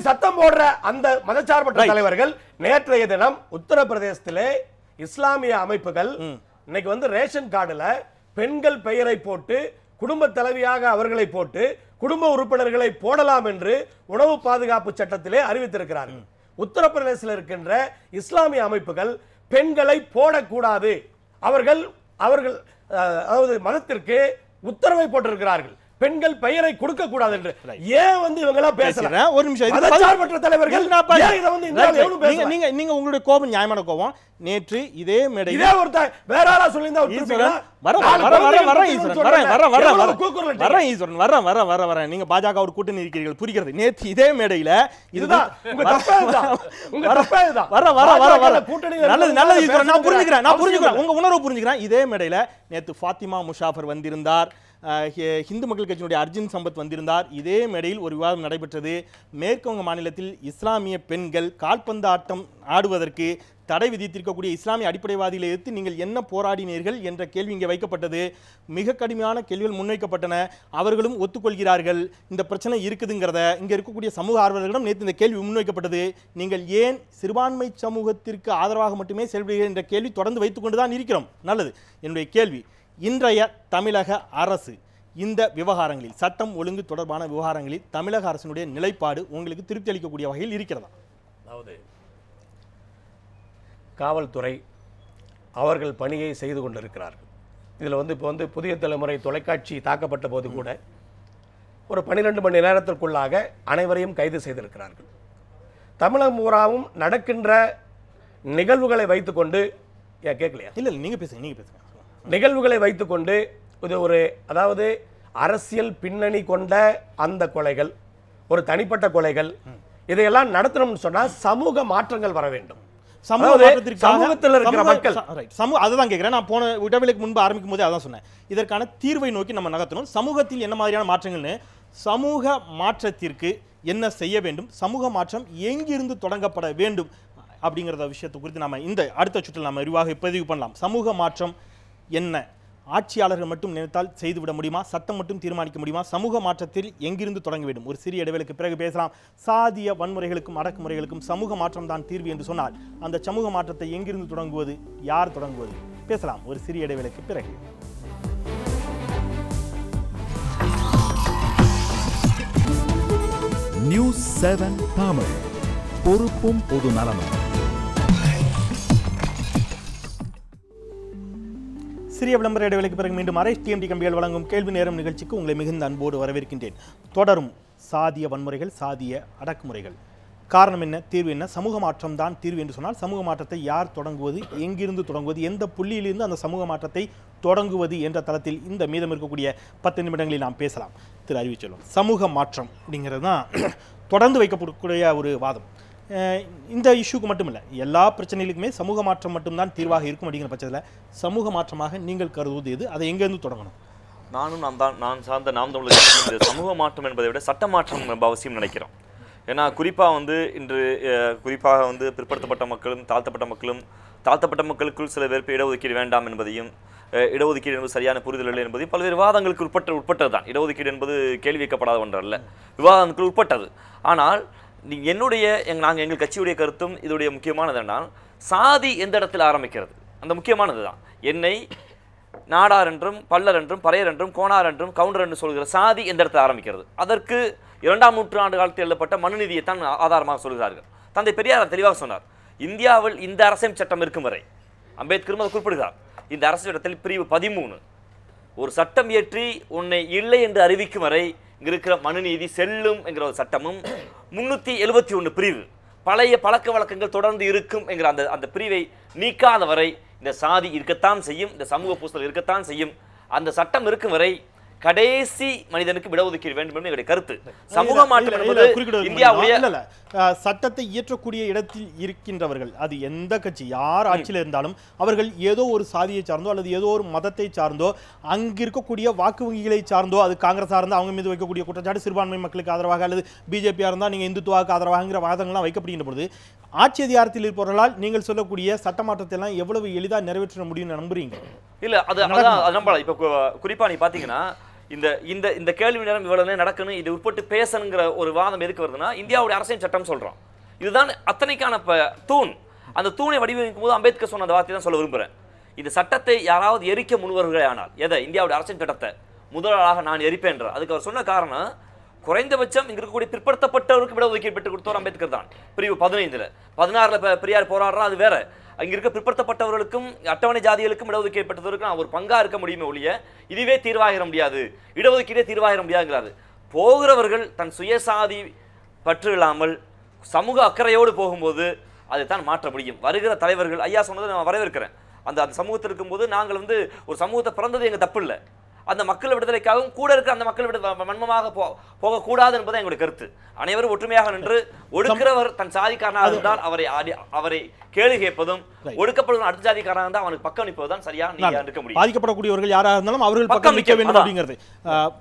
சத்தம் போடுற அந்த மதச்சார்பற்ற தலைவர்கள் நேற்றைய தினம் உத்தரப்பிரதேசத்திலே இஸ்லாமிய அமைப்புகள் இன்னைக்கு வந்து ரேஷன் கார்டுல பெண்கள் பெயரை போட்டு குடும்ப தலைவியாக அவர்களை போட்டு குடும்ப உறுப்பினர்களை போடலாம் என்று உணவு பாதுகாப்பு சட்டத்திலே அறிவித்திருக்கிறார்கள். உத்தரப்பிரதேசத்தில் இருக்கின்ற இஸ்லாமிய அமைப்புகள் பெண்களை போடக்கூடாது, அவர்கள் அதாவது மதத்திற்கு உத்தரவை போட்டிருக்கிறார்கள், பெண்கள் பெயரை கொடுக்க கூடாது என்று. ஏன் வந்து இவங்க எல்லாம் பேசுறாங்க? ஒரு நிமிஷம், மதச்சார்பற்ற தலைவர்கள் நீங்க உங்களுடைய கோபம் நியாயமான கோபம். நேற்று இதே மேடையில் இதே ஒருத்தர் வேற ஆளா சொல்லிருந்தா வரேன். நீங்க பாஜக ஒரு கூட்டணி இருக்கிறீர்கள், புரிகிறது. நேற்று இதே மேடையில இதுதான் நல்லது ஈஸ்வரன், நான் புரிஞ்சுக்கிறேன் உங்க உணர்வு புரிஞ்சுக்கிறேன். இதே மேடையில நேற்று ஃபாத்திமா முஷாஃபர் வந்திருந்தார், ஹிந்து மக்கள் கட்சியினுடைய அர்ஜுன் சம்பத் வந்திருந்தார். இதே மேடையில் ஒரு விவாதம் நடைபெற்றது. மேற்குவங்க மாநிலத்தில் இஸ்லாமிய பெண்கள் கால்பந்து ஆட்டம் ஆடுவதற்கு தடை விதித்திருக்கக்கூடிய இஸ்லாமிய அடிப்படைவாதிகளை எதிர்த்து நீங்கள் என்ன போராடினீர்கள் என்ற கேள்வி இங்கே வைக்கப்பட்டது. மிக கடுமையான கேள்விகள் முன்வைக்கப்பட்டன. அவர்களும் ஒத்துக்கொள்கிறார்கள் இந்த பிரச்சனை இருக்குதுங்கிறத. இங்கே இருக்கக்கூடிய சமூக ஆர்வலர்களிடம் நேற்று இந்த கேள்வி முன்வைக்கப்பட்டது. நீங்கள் ஏன் சிறுபான்மை சமூகத்திற்கு ஆதரவாக மட்டுமே செயல்படுகிறீர்கள் என்ற கேள்வி தொடர்ந்து வைத்துக் கொண்டுதான் இருக்கிறோம். நல்லது. என்னுடைய கேள்வி, இன்றைய தமிழக அரசு இந்த விவகாரங்களில், சட்டம் ஒழுங்கு தொடர்பான விவகாரங்களில் தமிழக அரசினுடைய நிலைப்பாடு உங்களுக்கு திருப்தி அளிக்கக்கூடிய வகையில் இருக்கிறதா? அதாவது காவல்துறை அவர்கள் பணியை செய்து கொண்டிருக்கிறார்கள். இதில் வந்து இப்போ வந்து புதிய தலைமுறை தொலைக்காட்சி தாக்கப்பட்ட போது கூட ஒரு 12 மணி நேரத்திற்குள்ளாக அனைவரையும் கைது செய்திருக்கிறார்கள். தமிழகம் பூராவும் நடக்கின்ற நிகழ்வுகளை வைத்துக்கொண்டு கேட்கலையா? இல்லை நீங்கள் பேசுங்க. நிகழ்வுகளை வைத்துக்கொண்டு இது ஒரு, அதாவது அரசியல் பின்னணி கொண்ட அந்த கொலைகள், ஒரு தனிப்பட்ட கொலைகள், இதையெல்லாம் நடத்தணும்னு சொன்னால் சமூக மாற்றங்கள் வர வேண்டும். சமூகத்தில் இருக்கிற மக்கள் அதுதான் கேட்கிறேன். நான் போன இடைவெளிக்கு முன்பு ஆரம்பிக்கும் போதே அதான் சொன்னேன். இதற்கான தீர்வை நோக்கி நம்ம நகர்த்தணும். சமூகத்தில் என்ன மாதிரியான மாற்றங்கள்னு, சமூக மாற்றத்திற்கு என்ன செய்ய வேண்டும், சமூக மாற்றம் எங்கிருந்து தொடங்கப்பட வேண்டும் அப்படிங்கிற விஷயத்தை குறித்து நம்ம இந்த அடுத்த சுற்றில் நம்ம விரிவாக பதிவு பண்ணலாம். சமூக மாற்றம் என்ன? ஆட்சியாளர்கள் மட்டும் நினைத்தால் செய்துவிட முடியுமா? சட்டம் மட்டும் தீர்மானிக்க முடியுமா? சமூக மாற்றத்தில் எங்கிருந்து தொடங்க வேண்டும்? ஒரு சிறிய இடைவெளிக்கு பிறகு பேசலாம். சாதிய வன்முறைகளுக்கும் அடக்குமுறைகளுக்கும் சமூக மாற்றம் தான் தீர்வு என்று சொன்னால் அந்த சமூக மாற்றத்தை எங்கிருந்து தொடங்குவது, யார் தொடங்குவது? பேசலாம் ஒரு சிறிய இடைவெளிக்கு பிறகு. நியூஸ் 7 தமிழ், பொறுப்பும் பொது நலமும். சிறிய விளம்பர இடைவெளிக்கு பிறகு மீண்டும் RSTMT கம்பிகள் வழங்கும் கேள்வி நேரம் நிகழ்ச்சிக்கு உங்களை மிகுந்த அன்போடு வரவேற்கின்றேன். தொடரும் சாதிய வன்முறைகள், சாதிய அடக்குமுறைகள். காரணம் என்ன, தீர்வு என்ன? சமூக மாற்றம் தான் தீர்வு என்று சொன்னால் சமூக மாற்றத்தை யார் தொடங்குவது, எங்கிருந்து தொடங்குவது, எந்த புள்ளியிலிருந்து அந்த சமூக மாற்றத்தை தொடங்குவது என்ற தளத்தில் இந்த மீதம் இருக்கக்கூடிய 10 நிமிடங்களில் நாம் பேசலாம். திரு அறிவிச்செல்வம், சமூக மாற்றம் அப்படிங்கிறது தான் தொடர்ந்து வைக்கப்படக்கூடிய ஒரு வாதம். இந்த இஷ்யூக்கு மட்டும் இல்லை, எல்லா பிரச்சனைகளுக்குமே சமூக மாற்றம் மட்டும்தான் தீர்வாக இருக்கும் அப்படிங்கிற பட்சத்தில் சமூக மாற்றமாக நீங்கள் கருதுவது எது? அதை எங்கேருந்து தொடங்கணும்? நான் சார்ந்த நாம் தமிழர் இந்த சமூக மாற்றம் என்பதை விட சட்ட மாற்றம் ரொம்ப அவசியம் நினைக்கிறோம். ஏன்னா குறிப்பாக இன்று குறிப்பாக பிற்படுத்தப்பட்ட மக்களும் தாழ்த்தப்பட்ட மக்களுக்குள் சில பேருக்கு இடஒதுக்கீடு வேண்டாம் என்பதையும், இடஒதுக்கீடு என்பது சரியான புரிதல் இல்லை என்பதையும் பல்வேறு விவாதங்களுக்கு உட்பட்டது தான். இடஒதுக்கீடு என்பது கேள்வி வைக்கப்படாத ஒன்றல்ல, விவாதங்களுக்கு உட்பட்டது. ஆனால் நாங்கள் எங்கள் கட்சியுடைய கருத்தும் இதோடைய முக்கியமானது என்றால், சாதி எந்த இடத்தில் ஆரம்பிக்கிறது அந்த முக்கியமானது தான். என்னை நாடார் என்றும் பல்லர் என்றும் பறையர் என்றும் கோணார் என்றும் கவுண்டர் என்று சொல்கிற சாதி எந்த இடத்தில் ஆரம்பிக்கிறது? அதற்கு 2ஆம் நூற்றாண்டு காலத்தில் எழுதப்பட்ட மனுநீதியைத்தான் ஆதாரமாக சொல்கிறார்கள். தந்தை பெரியார் தெளிவாக சொன்னார், இந்தியாவில் இந்த அரசியல் சட்டம் இருக்கும் வரை, அம்பேத்கரும் அதை குறிப்பிடுகிறார், இந்த அரசியல் சட்டத்தில் பிரிவு 13 ஒரு சட்டம் இயற்றி உன்னை இல்லை என்று அறிவிக்கும் வரை இங்க இருக்கிற மனுநீதி செல்லும் என்கிற ஒரு சட்டமும் 371 பிரிவு பழைய பழக்க வழக்கங்கள் தொடர்ந்து இருக்கும் என்கிற அந்த பிரிவை நீக்காத வரை இந்த சாதி இருக்கத்தான் செய்யும், இந்த சமூக பூசல் இருக்கத்தான் செய்யும். அந்த சட்டம் இருக்கும் வரை கடைசி மனிதனுக்கு இடஒதுக்கீடு வேண்டும் என்று என்னுடைய கருத்து. சமூக மாற்றம் என்பது இந்தியாவுடைய சட்டத்தை இயற்றக்கூடிய இடத்தில் இருக்கின்றவர்கள், அது எந்த கட்சி யார் ஆட்சியில் இருந்தாலும், அவர்கள் ஏதோ ஒரு சாதியை சார்ந்தோ அல்லது ஏதோ ஒரு மதத்தை சார்ந்தோ, அங்கு இருக்கக்கூடிய வாக்கு வங்கிகளை சார்ந்தோ, அது காங்கிரஸாக இருந்தால் அவங்க மீது வைக்கக்கூடிய குற்றச்சாட்டு சிறுபான்மை மக்களுக்கு ஆதரவாக, அல்லது பிஜேபியாக இருந்தால் நீங்கள் இந்துத்துவாவுக்கு ஆதரவாகிற வாதங்கள்லாம் வைக்கப்படுகின்ற பொழுது, ஆட்சி அதிகாரத்தில் இருப்பவர்களால் நீங்கள் சொல்லக்கூடிய சட்ட மாற்றத்தை எல்லாம் எவ்வளவு எளிதாக நிறைவேற்ற முடியும்னு நம்புறீங்க? இல்ல அது நம்பலாம். இப்ப குறிப்பா நீ பாத்தீங்கன்னா இந்த இந்த இந்த கேள்வி நேரம் இவ்வளவு நடக்கணும், இது உட்பட்டு பேசணுங்கிற ஒரு வாதம் எதுக்கு வருதுன்னா, இந்தியாவுடைய அரசியல் சட்டம் சொல்றோம், இதுதான் அத்தனைக்கான தூண். அந்த தூணை வடிவமைக்கும் போது அம்பேத்கர் சொன்ன அந்த வார்த்தை தான் சொல்ல விரும்புறேன். இந்த சட்டத்தை யாராவது எரிக்க முன்வர்களே ஆனால், எதை இந்தியாவுடைய அரசியல் சட்டத்தை முதலாளாக நான் எரிப்பேன். அதுக்கு அவர் சொன்ன காரணம், குறைந்தபட்சம் இங்க இருக்கக்கூடிய பிற்படுத்தப்பட்டவருக்கு இடஒதுக்கீடு பெற்றுக் கொடுத்தவர் அம்பேத்கர் தான். பிரிவு 15 16 பெரியார் போராடுறா, அது வேற. அங்க இருக்க பிற்படுத்தப்பட்டவர்களுக்கும் அட்டவணை ஜாதிகளுக்கும் இடஒதுக்கீடு பெற்றவருக்கு ஒரு பங்கா இருக்க முடியுமே ஒழிய இதுவே தீர்வாகிட முடியாது, இடஒதுக்கீடே தீர்வாகிட முடியாதுங்கிறாரு. போகிறவர்கள் தன் சுயசாதி பற்று இல்லாமல் சமூக அக்கறையோடு போகும்போது அதைத்தான் மாற்ற முடியும். வருகிற தலைவர்கள் ஐயா சொன்னதை நான் வரவேற்கிறேன். அந்த சமூகத்தில் இருக்கும்போது நாங்கள் ஒரு சமூகத்தை பிறந்தது எங்க தப்பு இல்லை, அந்த மக்கள் விடுதலைக்காகவும் கூட இருக்கிற அந்த மக்கள் வன்மமாக போகக்கூடாது என்பது எங்களுடைய கருத்து. அனைவரும் ஒற்றுமையாக நின்று ஒடுக்கிறவர் தன் சாதிக்காரனாக இருந்தால் அவரை கேள்வி கேட்பதும், ஒடுக்கப்படுவன் அடுத்த ஜாதிக்காரனாக இருந்தால் அவனுக்கு பக்கம் நிற்பதுதான் சரியா இருக்க முடியும். பாதிக்கப்படக்கூடியவர்கள் யாராக இருந்தாலும் அவர்கள் பக்கம் நிற்க வேண்டும் அப்படிங்கிறது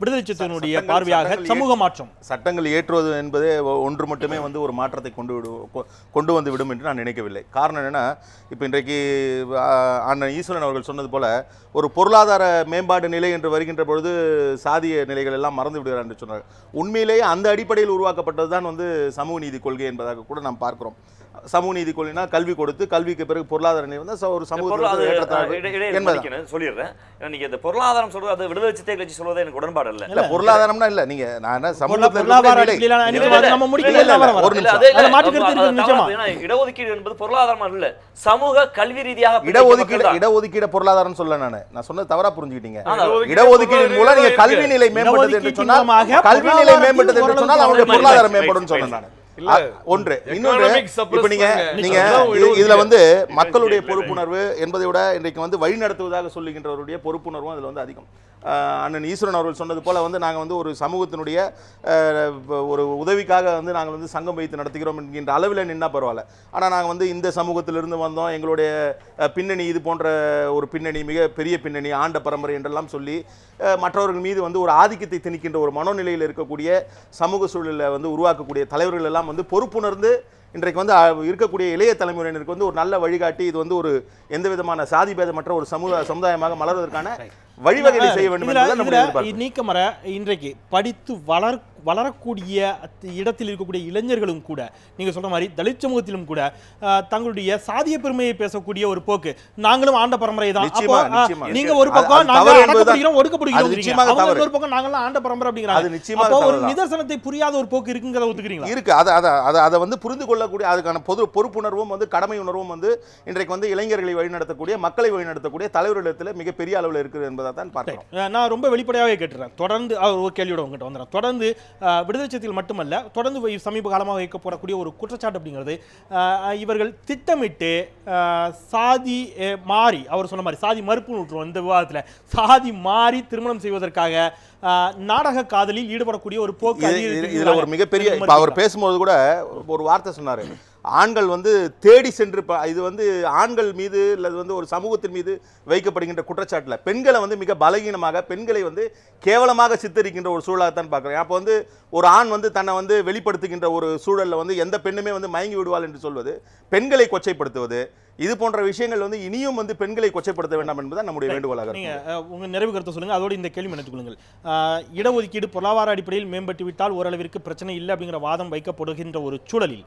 விடுதலை சிறுத்தைகளுடைய பார்வையாக. சமூக மாற்றம் சட்டங்கள் ஏற்றுவது என்பதே ஒன்று மட்டுமே ஒரு மாற்றத்தை கொண்டு வந்து விடும் என்று நான் நினைக்கவில்லை. காரணம் என்னன்னா, இப்போ இன்றைக்கு அண்ணன் ஈஸ்வரன் அவர்கள் சொன்னது போல ஒரு பொருளாதார மேம்பாடு நிலை என்று வருகின்ற பொழுது சாதிய நிலைகள் எல்லாம் மறந்து விடுகிறார் என்று சொன்னார். உண்மையிலேயே அந்த அடிப்படையில் உருவாக்கப்பட்டது தான் சமூக நீதி கொள்கை என்பதாக கூட நாம் பார்க்கிறோம். சமூக நீதி கொள்கைனா கல்வி கொடுத்து, கல்விக்கு பிறகு பொருளாதார நிலை வந்து ஒரு சமூகத்தில் சொல்லிடுறேன். நீங்க இந்த பொருளாதாரம் சொல்றது அது விடுதலை சிறுத்தைகள் கட்சி சொல்றது எனக்கு உடன்பாடு இல்லை. இல்ல பொருளாதாரம்னா இல்ல, நீங்க நான் இடஒதுக்கீடு என்பது பொருளாதாரம் இல்ல, சமூக கல்வி ரீதியாக இடஒதுக்கீடு பொருளாதாரம் சொல்ல நான் சொன்னது தவறா புரிஞ்சுக்கிட்டீங்க. இடஒதுக்கீடு மூலம் நீங்க கல்வி நிலை மேம்பட்டது என்று சொன்னால், கல்வி நிலை மேம்பட்டது என்று சொன்னால் அவருடைய பொருளாதாரம் மேம்படும் சொன்னேன் நான். ஒன்று. இன்னொன்று, இப்ப நீங்க இதுல மக்களுடைய பொறுப்புணர்வு என்பதை விட இன்றைக்கு வழி நடத்துவதாக சொல்லுகின்றவருடைய பொறுப்புணர்வும் அதுல அதிகம். அண்ணன் ஈஸ்வரன் அவர்கள் சொன்னது போல நாங்கள் ஒரு சமூகத்தினுடைய ஒரு உதவிக்காக நாங்கள் சங்கம் வைத்து நடத்துகிறோம் என்கின்ற அளவில் நின்னா பரவாயில்ல. ஆனால் நாங்கள் இந்த சமூகத்திலிருந்து வந்தோம், எங்களுடைய பின்னணி இது போன்ற ஒரு பின்னணி, மிக பெரிய பின்னணி, ஆண்ட பரம்பரை என்றெல்லாம் சொல்லி மற்றவர்கள் மீது ஒரு ஆதிக்கத்தை திணிக்கின்ற ஒரு மனோநிலையில் இருக்கக்கூடிய சமூக சூழலில் உருவாக்கக்கூடிய தலைவர்கள் எல்லாம் பொறுப்புணர்ந்து இன்றைக்கு இருக்கக்கூடிய இளைய தலைமுறையினருக்கு ஒரு நல்ல வழிகாட்டி, இது ஒரு எந்த விதமான சாதி பேதமற்ற ஒரு சமுதாயமாக மலர்வதற்கான வழிவகைகளை செய்ய வேண்டும். நீக்கமர இன்றைக்கு படித்து வளரக்கூடிய இடத்தில் இருக்கக்கூடிய இளைஞர்களும் கூட நீங்க சொல்ற மாதிரி தலித் சமூகத்திலும் கூட தங்களுடைய சாதிய பெருமையை பேசக்கூடிய ஒரு போக்கு, நாங்களும் ஆண்ட பரம்பரை தான், நீங்க ஒரு பக்கம் நாங்கள் ஒடுக்கப்படுகிறோம், ஒரு பக்கம் நாங்களாம் ஆண்ட பரம்பரை அப்படிங்கிறாங்க. ஒரு நிதர்சனத்தை புரியாத ஒரு போக்கு இருக்குங்கிறத ஒத்துக்கிறீங்களா? இருக்கு. அதை புரிந்து கொள்ளக்கூடிய அதுக்கான பொறுப்புணர்வும் கடமை உணர்வும் இன்றைக்கு இளைஞர்களை வழிநடத்தக்கூடிய, மக்களை வழிநடத்தக்கூடிய தலைவர்களிடத்தில் மிகப்பெரிய அளவில் இருக்குது என்பதை தான் பார்க்கிறோம். நான் ரொம்ப வெளிப்படையாகவே கேட்டுறேன். தொடர்ந்து ஒரு கேள்வியோட உங்ககிட்ட வந்துடுறேன். தொடர்ந்து விடுதலை சிறுத்தைகள் மட்டுமல்ல, தொடர்ந்து சமீப காலமாக வைக்கப்படக்கூடிய ஒரு குற்றச்சாட்டு அப்படிங்கிறது, இவர்கள் திட்டமிட்டு சாதி மாறி, அவர் சொன்ன மாதிரி சாதி மறுப்பு விட்டுருவோம் இந்த விவாதத்தில், சாதி மாறி திருமணம் செய்வதற்காக நாடக காதலில் ஈடுபடக்கூடிய ஒரு போக்கு. இதுல ஒரு மிகப்பெரிய, அவர் பேசும்போது கூட ஒரு வார்த்தை சொன்னாரு, ஆண்கள் வந்து தேடி சென்று இது வந்து ஆண்கள் மீது அல்லது வந்து ஒரு சமூகத்தின் மீது வைக்கப்படுகின்ற குற்றச்சாட்டில் பெண்களை வந்து மிக பலகீனமாக, பெண்களை வந்து கேவலமாக சித்தரிக்கின்ற ஒரு சூழலாகத்தான் பார்க்குறேன். அப்போ வந்து ஒரு ஆண் வந்து தன்னை வந்து வெளிப்படுத்துகின்ற ஒரு சூழலில் வந்து எந்த பெண்ணுமே வந்து மயங்கி விடுவாள் என்று சொல்வது, பெண்களை கொச்சைப்படுத்துவது, இது போன்ற விஷயங்கள் வந்து இனியும் வந்து பெண்களை கொச்சைப்படுத்த வேண்டாம் என்பதுதான் நம்முடைய வேண்டுகோளாக இருக்கு. நீங்க உங்க நிறைவு கருத்தை சொல்லுங்க. அதோடு இந்த கேள்வி நினைத்துக் கொள்ளுங்கள். இடஒதுக்கீடு பொருளாதார அடிப்படையில் மேம்பட்டு விட்டால் ஓரளவிற்கு பிரச்சனை இல்லை அப்படிங்கிற வாதம் வைக்கப்படுகின்ற ஒரு சூழலில்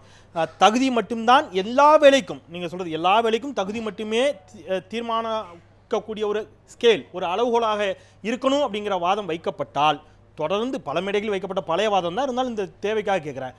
தகுதி மட்டும்தான் எல்லா வேலைக்கும், நீங்க சொல்றது எல்லா வேலைக்கும் தகுதி மட்டுமே தீர்மானிக்கக்கூடிய ஒரு ஸ்கேல், ஒரு அளவுகோலாக இருக்கணும் அப்படிங்கிற வாதம் வைக்கப்பட்டால், தொடர்ந்து பல மேடைகளில் வைக்கப்பட்ட பழைய வாதம் தான் இருந்தாலும் இந்த தேவைக்காக கேட்குறேன்,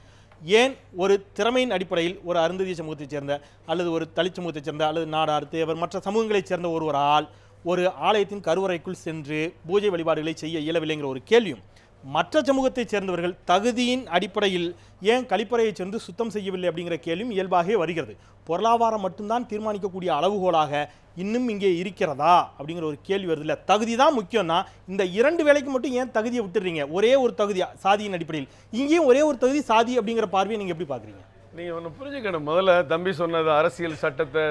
ஏன் ஒரு திறமையின் அடிப்படையில் ஒரு அருந்ததிய சமூகத்தைச் சேர்ந்த அல்லது ஒரு தலித் சமூகத்தைச் சேர்ந்த அல்லது நாடார், தேவர், மற்ற சமூகங்களைச் சேர்ந்த ஒருவரால் ஒரு ஆலயத்தின் கருவறைக்குள் சென்று பூஜை வழிபாடுகளை செய்ய இயலவில்லைங்கிற ஒரு கேள்வியும், மற்ற சமூகத்தைச் சேர்ந்தவர்கள் தகுதியின் அடிப்படையில் ஏன் கழிப்பறையை சென்று சுத்தம் செய்யவில்லை அப்படிங்கிற கேள்வியும் இயல்பாகவே வருகிறது. பொருளாதாரம் மட்டும்தான் தீர்மானிக்கக்கூடிய அளவுகோலாக இன்னும் இங்கே இருக்கிறதா அப்படிங்கிற ஒரு கேள்வி வருது. இல்லை, தகுதி தான் முக்கியம்னா இந்த 2 வேலைக்கு மட்டும் ஏன் தகுதியை விட்டுறீங்க? ஒரே ஒரு தகுதி சாதியின் அடிப்படையில், இங்கேயும் ஒரே ஒரு தகுதி சாதி அப்படிங்கிற பார்வையை நீங்கள் எப்படி பார்க்குறீங்க? நீங்கள் ஒன்று புரிஞ்சுக்கணும். முதல்ல தம்பி சொன்னது அரசியல் சட்டத்தை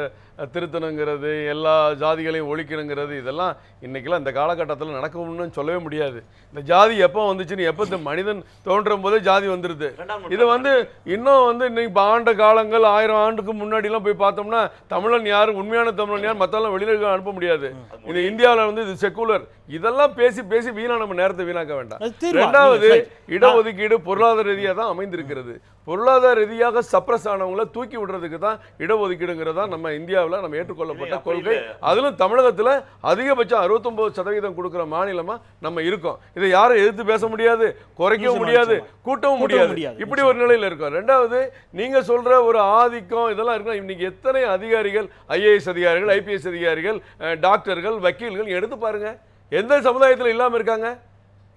திருத்தணுங்கிறது, எல்லா ஜாதிகளையும் ஒழிக்கணுங்கிறது, இதெல்லாம் இன்றைக்கெல்லாம் இந்த காலகட்டத்தில் நடக்கும்னு சொல்லவே முடியாது. இந்த ஜாதி எப்போ வந்துச்சுன்னு, எப்போ இந்த மனிதன் தோன்றும் போதே ஜாதி வந்துடுது. இது வந்து இன்னும் வந்து இன்னைக்கு ஆண்ட காலங்கள் 1000 ஆண்டுக்கு முன்னாடிலாம் போய் பார்த்தோம்னா தமிழன் யார், உண்மையான தமிழன் யார், மற்றெல்லாம் வெளியில் அனுப்ப முடியாது. இது இந்தியாவில் வந்து இது செக்குலர். இதெல்லாம் பேசி பேசி நம்ம நேரத்தை வீணாக்க வேண்டாம். 2வது, இடஒதுக்கீடு பொருளாதார ரீதியாக தான் அமைந்திருக்கிறது. பொருளாதார ரீதியாக சப்ரஸ் ஆனவங்களை தூக்கி விடுறதுக்கு தான் இடஒதுக்கீடுங்கிறதா நம்ம இந்தியாவில் நம்ம ஏற்றுக்கொள்ளப்பட்ட கொள்கை. அதிலும் தமிழகத்தில் அதிகபட்சம் 69% கொடுக்குற மாநிலமா நம்ம இருக்கோம். இதை யாரும் எதிர்த்து பேச முடியாது, குறைக்கவும் முடியாது, கூட்டவும் முடியாது. இப்படி ஒரு நிலையில் இருக்கும். 2வது, நீங்க சொல்ற ஒரு ஆதிக்கம் இதெல்லாம் இருக்கு. இன்னைக்கு எத்தனை அதிகாரிகள், IAS அதிகாரிகள், IPS அதிகாரிகள், டாக்டர்கள், வக்கீல்கள் எடுத்து பாருங்க, எந்த சமுதாயத்தில் இல்லாம இருக்காங்க?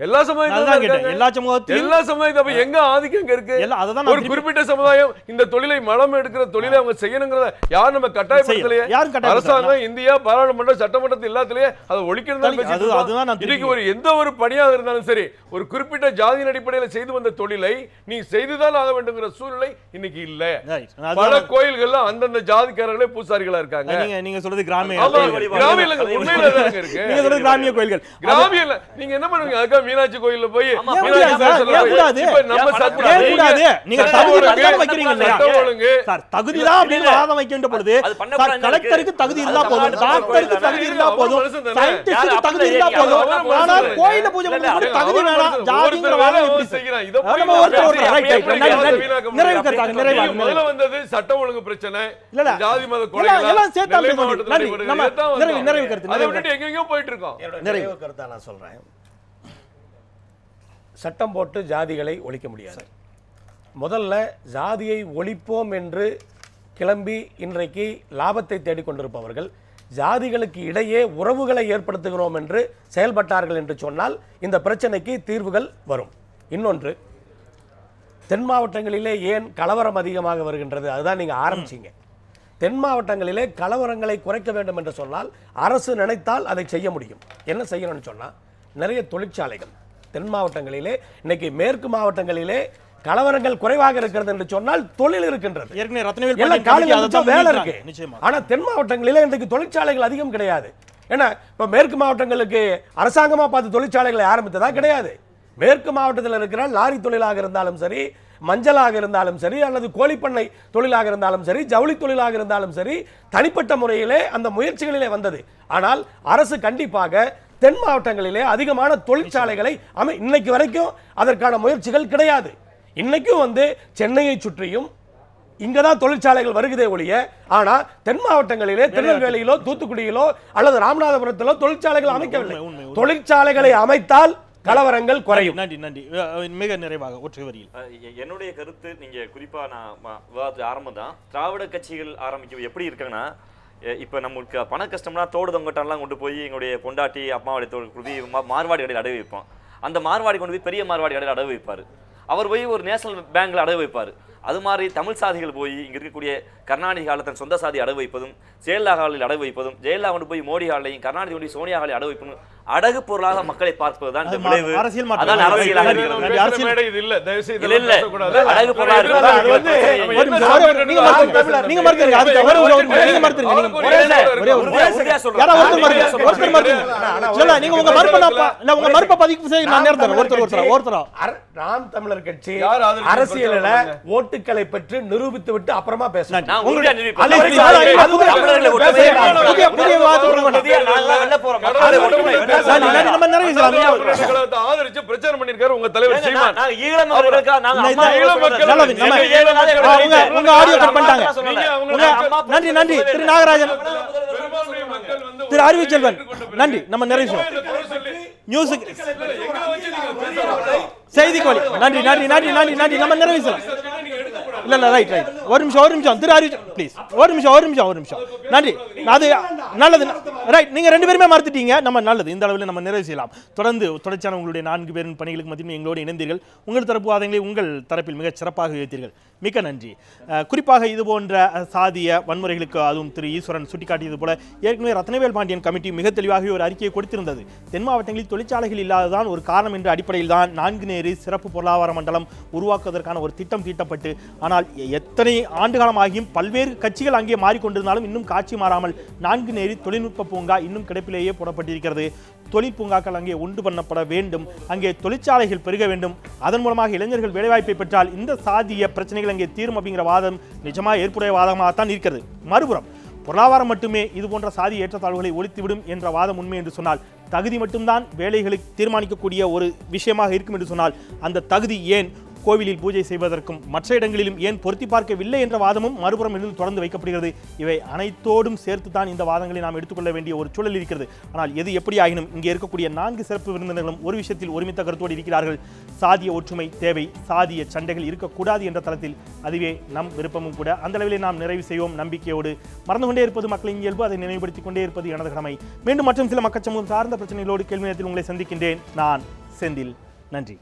எல்லா சமுதாயத்திலும், எல்லா சமுதாயத்தையும் எங்க ஆதிக்கம் இருக்கு? ஒரு குறிப்பிட்ட சமுதாயம் இந்த தொழிலை மலம் எடுக்கிற தொழிலை அவங்க செய்யணுங்கிறத யார் நம்ம கட்டாயப்படுத்தலையே? அரசாங்கம், இந்தியா, பாராளுமன்ற, சட்டமன்றத்தில் எல்லாத்திலேயே அதை ஒழிக்கிறது. இன்னைக்கு ஒரு எந்த ஒரு பணியாக இருந்தாலும் சரி, ஒரு குறிப்பிட்ட ஜாதியின் அடிப்படையில் செய்து வந்த தொழிலை நீ செய்துதான் ஆக வேண்டும்ங்கிற சூழ்நிலை இன்னைக்கு இல்ல. பல கோயில்கள்ல அந்தந்த ஜாதிக்காரர்களே பூசாரிகளா இருக்காங்க. நீங்க சொல்றது கிராமிய கோயில்கள். கிராமிய நீங்க என்ன பண்ணுவீங்க? அதுக்காக மீனாட்சி கோயில்ல போய் தகுதிதான் அப்படின்னு வாதம் வைக்கின்ற பொழுது கலெக்டருக்கு தகுதி இருந்தா போதும், டாக்டருக்கு தகுதி இருந்தா போதும், சயின்டிஸ்டுக்கு தகுதி இருந்தா போதும், ஆனால் கோயில பூஜை பண்றது தகுதி வேணாம். ஜாதிங்கிற வாதம் எப்படி செய்யறாங்க? இத முதல்ல வந்தது சட்ட ஒழுங்கு பிரச்சனை, ஜாதி மத கொலை எல்லாம் சேர்த்தா நிறைவு கருத்து. அதை விட்டுட்டு எங்கெங்கயோ போயிட்டு இருக்கோம். நிறைவு கருத்தா நான் சொல்றேன். சட்டம் போட்டு ஜாதிகளை ஒழிக்க முடியாது. முதல்ல ஜாதியை ஒழிப்போம் என்று கிளம்பி இன்றைக்கு லாபத்தை தேடிக்கொண்டிருப்பவர்கள் ஜாதிகளுக்கு இடையே உறவுகளை ஏற்படுத்துகிறோம் என்று செயல்பட்டார்கள் என்று சொன்னால் இந்த பிரச்சனைக்கு தீர்வுகள் வரும். இன்னொன்று, தென் மாவட்டங்களிலே ஏன் கலவரம் அதிகமாக வருகின்றது? அதுதான் நீங்க ஆரம்பிச்சீங்க. தென் மாவட்டங்களிலே கலவரங்களை குறைக்க வேண்டும் என்று சொன்னால் அரசு நினைத்தால் அதை செய்ய முடியும். என்ன செய்யணும்னு சொன்னா, நிறைய தொழிற்சாலைகள் தென் மாவட்டங்களிலே, இன்னைக்கு மேற்கு மாவட்டங்களிலே கலவரங்கள் குறைவாக இருக்கிறது என்று சொன்னால் தொழில் இருக்கின்றது, வேலை இருக்கு. ஆனா தென் மாவட்டங்களிலே இன்றைக்கு தொழிற்சாலைகள் அதிகம் கிடையாது. ஏன்னா இப்ப மேற்கு மாவட்டங்களுக்கு அரசாங்கமா பார்த்து தொழிற்சாலைகளை ஆரம்பித்ததா கிடையாது. மேற்கு மாவட்டத்தில் இருக்கிற லாரி தொழிலாக இருந்தாலும் சரி, மஞ்சளாக இருந்தாலும் சரி, அல்லது கோழிப்பண்ணை தொழிலாக இருந்தாலும் சரி, ஜவுளி தொழிலாக இருந்தாலும் சரி, தனிப்பட்ட முறையிலே அந்த முயற்சிகளிலே வந்தது. ஆனால் அரசு கண்டிப்பாக தென் மாவட்டங்களிலே அதிகமான தொழிற்சாலைகளை இன்னைக்கு வரைக்கும் அதற்கான முயற்சிகள் கிடையாது. இன்னைக்கும் வந்து சென்னையை சுற்றியும் இங்கதான் தொழிற்சாலைகள் வருகிறதே ஒழிய, ஆனா தென் மாவட்டங்களிலே திருநெல்வேலியிலோ தூத்துக்குடியிலோ அல்லது ராமநாதபுரத்திலோ தொழிற்சாலைகள் அமைக்கவில்லை. தொழிற்சாலைகளை அமைத்தால் கலவரங்கள் குறையும். நன்றி நன்றி. மிக நிறைவாக ஒற்றை வரியில் என்னுடைய கருத்து, நீங்க குறிப்பா நான் விவாதத்து ஆரம்பம் தான், திராவிட கட்சிகள் ஆரம்பிக்க எப்படி இருக்காங்கன்னா, இப்போ நமக்கு பண கஷ்டம்னா தோடு தொங்கட்டெல்லாம் கொண்டு போய் எங்களுடைய பொண்டாட்டி அம்மாவுடைய தோடு மார்வாடி கடையில் அடகு வைப்போம். அந்த மார்வாடி கொண்டு போய் பெரிய மார்வாடி கடையில் அடகு வைப்பார். அவர் போய் ஒரு நேஷனல் பேங்க்ல அடகு வைப்பார். அது மாதிரி தமிழ் சாதிகள் போய் இங்க இருக்கக்கூடிய கருணாநிதி காலத்தின் சொந்த சாதி அடகு வைப்பதும், ஜெயலலிதா காலில் அடகு வைப்பதும், ஜெயலலிதா கொண்டு போய் மோடி காலையும் கருணாநிதி கொண்டு சோனியா காலையும் அடகு வைப்பதும் அடகு பொருளாக மக்களை பார்ப்பதுதான் இந்த விளைவு. அதான் அரசியலாக அடகு பொருளாக நாம் தமிழர் கட்சி அரசியலில் ஓட்டுக்களை பெற்று நிரூபித்து விட்டு அப்புறமா பேசணும். ஆதரிச்சு பிரச்சாரம் பண்ணிருக்காரு உங்க தலைவர் சீமான். நன்றி நன்றி திரு நாகராஜன், திரு அறிவுச்செல்வன், நன்றி. நம்ம நிறைவு நியூஸுக்கு செய்திக்கோளி. நன்றி நன்றி நன்றி நன்றி நன்றி. நம்ம நிறைவு செய்யலாம். இல்ல இல்ல ரைட் ரைட். ஒரு நிமிஷம் திரு அறிவு ப்ளீஸ். ஒரு நிமிஷம். நன்றி. அது நல்லது. ரைட். நீங்க ரெண்டு பேருமே மறுத்துட்டீங்க. நம்ம நல்லது. இந்த அளவில் நம்ம நிறைவு செய்யலாம். தொடர்ச்சியான உங்களுடைய 4 பேரின் பணிகளுக்கு மத்தியில் எங்களோடு இணைந்தீர்கள். உங்கள் தரப்பு வாதங்களை உங்கள் தரப்பில் மிகச் சிறப்பாக வைத்தீர்கள். மிக்க நன்றி. குறிப்பாக இது போன்ற சாதிய வன்முறைகளுக்கு அதுவும் திரு ஈஸ்வரன் சுட்டிக்காட்டியது போல ஏற்கனவே ரத்னவேல் பாண்டியன் கமிட்டி மிக தெளிவாக ஒரு அறிக்கையை கொடுத்திருந்தது. தென் மாவட்டங்களில் தொழிற்சாலைகள் இல்லாததான் ஒரு காரணம் என்ற அடிப்படையில் தான் நான்குநேரி சிறப்பு பொருளாதார மண்டலம் உருவாக்குவதற்கான ஒரு திட்டம் தீட்டப்பட்டு, ஆனால் எத்தனை ஆண்டுகாலமாகியும் பல்வேறு கட்சிகள் அங்கே மாறிக்கொண்டிருந்தாலும் இன்னும் காட்சி மாறாமல் நான்குநேரி தொழில்நுட்ப பூங்கா இன்னும் கிடப்பிலேயே போடப்பட்டிருக்கிறது. தொழில் பூங்காக்கள் அங்கே உண்டு பண்ணப்பட வேண்டும். அங்கே தொழிற்சாலைகள் பெருக வேண்டும். அதன் மூலமாக இளைஞர்கள் வேலைவாய்ப்பை பெற்றால் இந்த சாதிய பிரச்சனைகள் அங்கே தீரும் அப்படிங்கிற வாதம் நிஜமாக ஏற்புடைய வாதமாகத்தான் இருக்கிறது. மறுபுறம் பொருளாதாரம் மட்டுமே இது போன்ற சாதி ஏற்றத்தாழ்வுகளை ஒழித்துவிடும் என்ற வாதம் உண்மை என்று சொன்னால், தகுதி மட்டும்தான் வேலைகளுக்கு தீர்மானிக்கக்கூடிய ஒரு விஷயமாக இருக்கும் என்று சொன்னால், அந்த தகுதி ஏன் கோவிலில் பூஜை செய்வதற்கும் மற்ற இடங்களிலும் ஏன் பொருத்தி பார்க்கவில்லை என்ற வாதமும் மறுபுறம் இருந்து தொடர்ந்து வைக்கப்படுகிறது. இவை அனைத்தோடும் சேர்த்து தான் இந்த வாதங்களை நாம் எடுத்துக்கொள்ள வேண்டிய ஒரு சூழல் இருக்கிறது. ஆனால் எது எப்படி ஆகினும் இங்கே இருக்கக்கூடிய 4 சிறப்பு விருந்தினர்களும் ஒரு விஷயத்தில் ஒருமித்த கருத்தோடு இருக்கிறார்கள். சாதிய ஒற்றுமை தேவை, சாதிய சண்டைகள் இருக்கக்கூடாது என்ற தளத்தில் அதுவே நம் விருப்பமும் கூட. அந்த அளவிலே நாம் நிறைவு செய்வோம் நம்பிக்கையோடு. மறந்து கொண்டே இருப்பது மக்களின் இயல்பு, அதை நினைவுபடுத்திக் கொண்டே இருப்பது எனது கடமை. மீண்டும் மற்றும் சில மக்கள் சமூகம் சார்ந்த பிரச்சனைகளோடு கேள்வி நேரத்தில் உங்களை சந்திக்கின்றேன். நான் செந்தில். நன்றி.